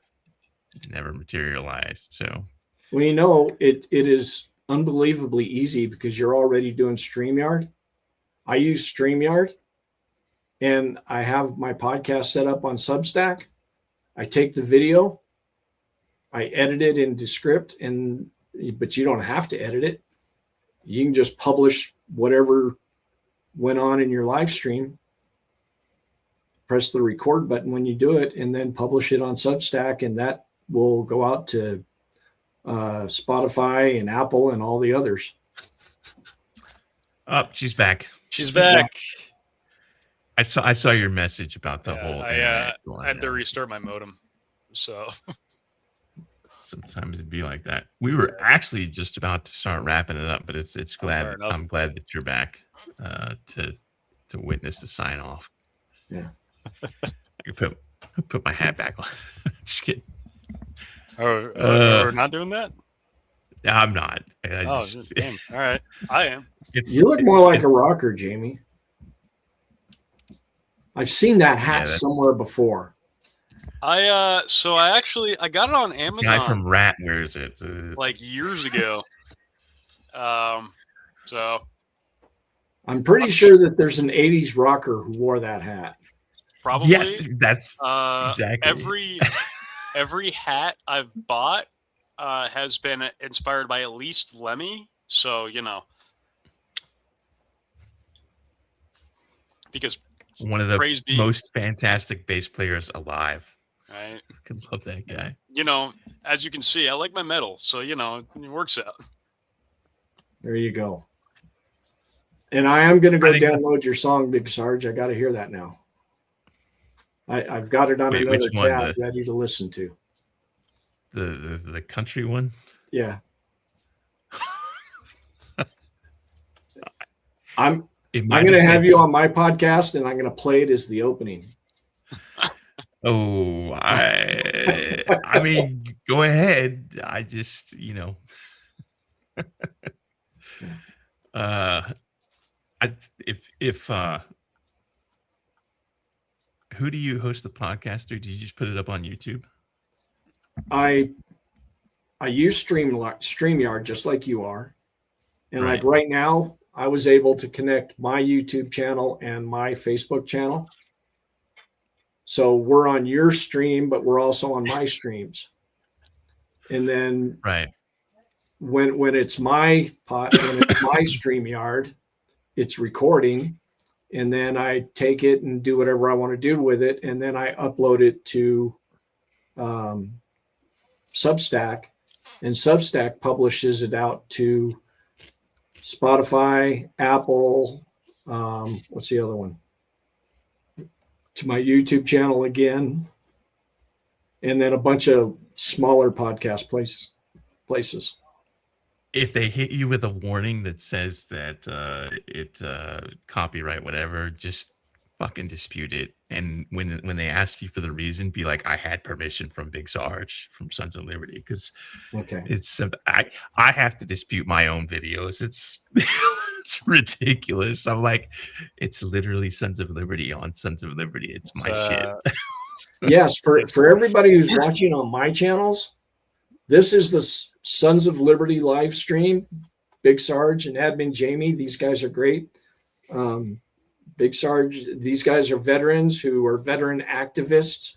never materialized. So, well, you know, it is unbelievably easy because you're already doing StreamYard. I use StreamYard, and I have my podcast set up on Substack. I take the video, I edit it into script, but you don't have to edit it. You can just publish whatever went on in your live stream. Press the record button when you do it, and then publish it on Substack, and that will go out to Spotify and Apple and all the others. Oh, she's back. She's back. I saw your message about the whole. I had to restart my modem, so. Sometimes it'd be like that. We were actually just about to start wrapping it up, but it's glad. I'm glad that you're back to witness the sign off. Yeah. I can put my hat back on. Just kidding. Oh, we're not doing that? I'm not. Damn. All right. I am. You look more like a rocker, Jamie. I've seen that hat somewhere before. I got it on Amazon. Guy from Rat wears it like years ago. So I'm pretty sure that there's an 80s rocker who wore that hat. Probably. Yes, that's exactly. Every hat I've bought has been inspired by at least Lemmy. So, you know. Because one of the most fantastic bass players alive. Right. I could love that guy. You know, as you can see, I like my metal. So, you know, it works out. There you go. And I am going to go download your song, Big Sarge. I got to hear that now. I've got it on another tab ready to listen to. The country one? Yeah. I'm going to have you on my podcast, and I'm going to play it as the opening. Oh, I mean, go ahead. I just, you know, who do you host the podcast, or do you just put it up on YouTube? I use StreamYard just like you are. And like right now, I was able to connect my YouTube channel and my Facebook channel. So we're on your stream, but we're also on my streams. And then when it's my StreamYard, it's recording. And then I take it and do whatever I want to do with it. And then I upload it to Substack. And Substack publishes it out to Spotify, Apple, what's the other one? To my YouTube channel again. And then a bunch of smaller podcast places. If they hit you with a warning that says that it copyright whatever, just fucking dispute it. And when they ask you for the reason, be like, I had permission from Big Sarge from Sons of Liberty, because it's I have to dispute my own videos. It's it's ridiculous. I'm like, it's literally Sons of Liberty on Sons of Liberty. It's my shit. Yes, for everybody who's watching on my channels, this is the Sons of Liberty live stream, Big Sarge and Admin Jamie. These guys are great. Big Sarge, these guys are veterans who are veteran activists.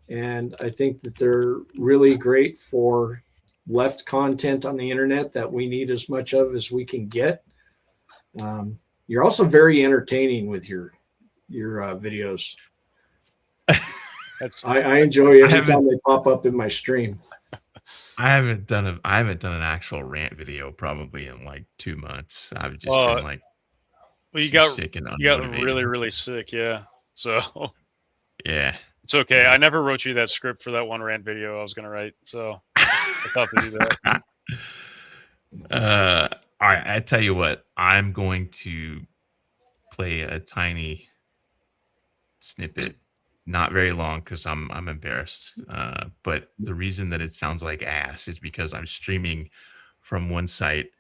And I think that they're really great for left content on the internet that we need as much of as we can get. You're also very entertaining with your videos. I enjoy it every time they pop up in my stream. I haven't done an actual rant video probably in like 2 months. I've just been like, well, you too got sick and really, unmotivated. really sick. Yeah. So Yeah. it's okay. I never wrote you that script for that one rant video I was going to write. So I thought to do that. All right. I tell you what, I'm going to play a tiny snippet, not very long because I'm embarrassed. But the reason that it sounds like ass is because I'm streaming from one site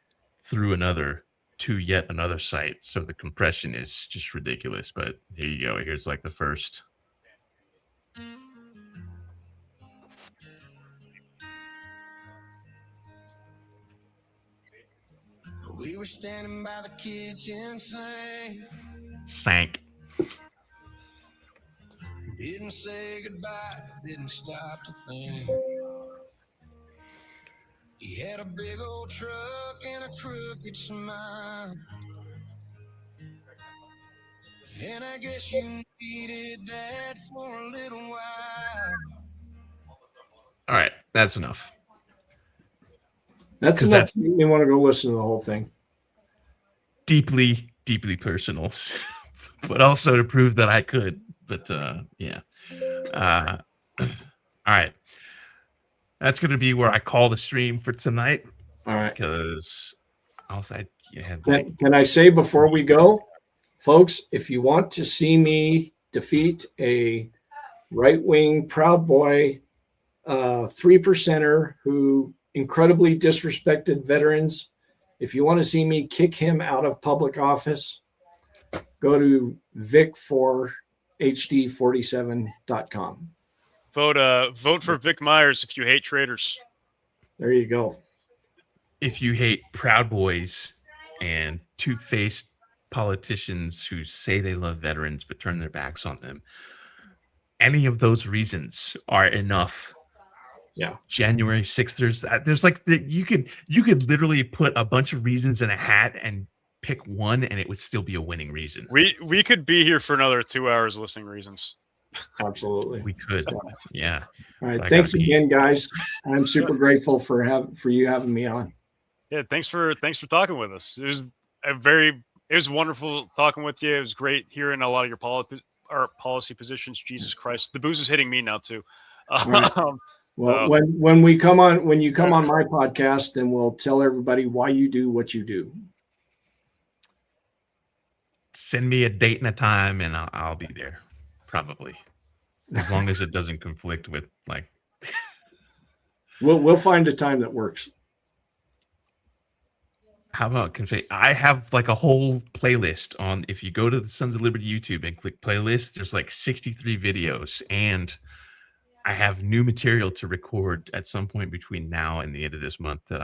through another to yet another site, so the compression is just ridiculous. But here you go. Here's like the first. We were standing by the kitchen sink. Sank. Didn't say goodbye, didn't stop to think. He had a big old truck and a crooked smile. And I guess you needed that for a little while. All right, that's enough. That's enough to make me want to go listen to the whole thing. Deeply, deeply personal, but also to prove that I could. But yeah. All right. That's going to be where I call the stream for tonight. All right. Because outside, can I say before we go, folks, if you want to see me defeat a right-wing Proud Boy 3%er who incredibly disrespected veterans, if you want to see me kick him out of public office, go to vic4hd47.com. Vote for Vic Meyers if you hate traitors. There you go. If you hate Proud Boys and two-faced politicians who say they love veterans but turn their backs on them, any of those reasons are enough. Yeah. January 6th, there's like you could literally put a bunch of reasons in a hat and pick one and it would still be a winning reason. We could be here for another 2 hours listing reasons. Absolutely. We could. Yeah. All right. Thanks again, guys. I'm super grateful for you having me on. Yeah, thanks for talking with us. It was wonderful talking with you. It was great hearing a lot of your policy positions. Jesus Christ. The booze is hitting me now too. Right. Well, when you come on my podcast, then we'll tell everybody why you do what you do. Send me a date and a time, and I'll be there, probably, as long as it doesn't conflict with like. We'll find a time that works. How about I have like a whole playlist on. If you go to the Sons of Liberty YouTube and click playlist, there's like 63 videos, and I have new material to record at some point between now and the end of this month that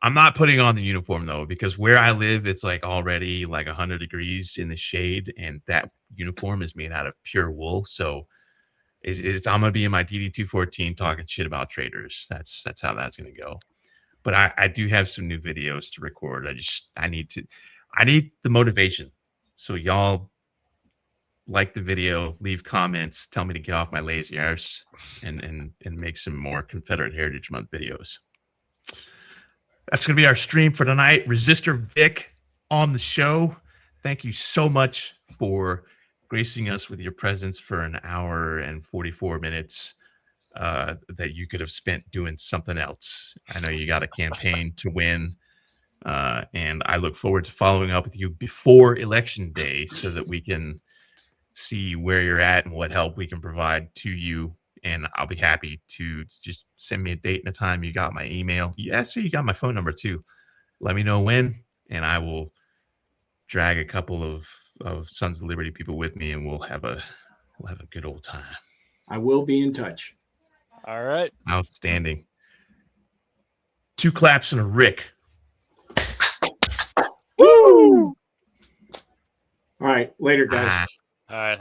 I'm not putting on the uniform though, because where I live, it's like already like 100 degrees in the shade and that uniform is made out of pure wool. So I'm going to be in my DD214 talking shit about traders. That's how that's going to go. But I do have some new videos to record. I need the motivation. So y'all, like the video, leave comments, tell me to get off my lazy arse, and make some more Confederate Heritage Month videos. That's going to be our stream for tonight. Resistor Vic on the show. Thank you so much for gracing us with your presence for an hour and 44 minutes that you could have spent doing something else. I know you got a campaign to win, and I look forward to following up with you before Election Day so that we can see where you're at and what help we can provide to you. And I'll be happy to just send me a date and a time. You got my email. Yeah, so you got my phone number too. Let me know when, and I will drag a couple of Sons of Liberty people with me, and we'll have a good old time. I will be in touch. All right. Outstanding. 2 claps and a Rick. All right, later, guys. Ah. All right.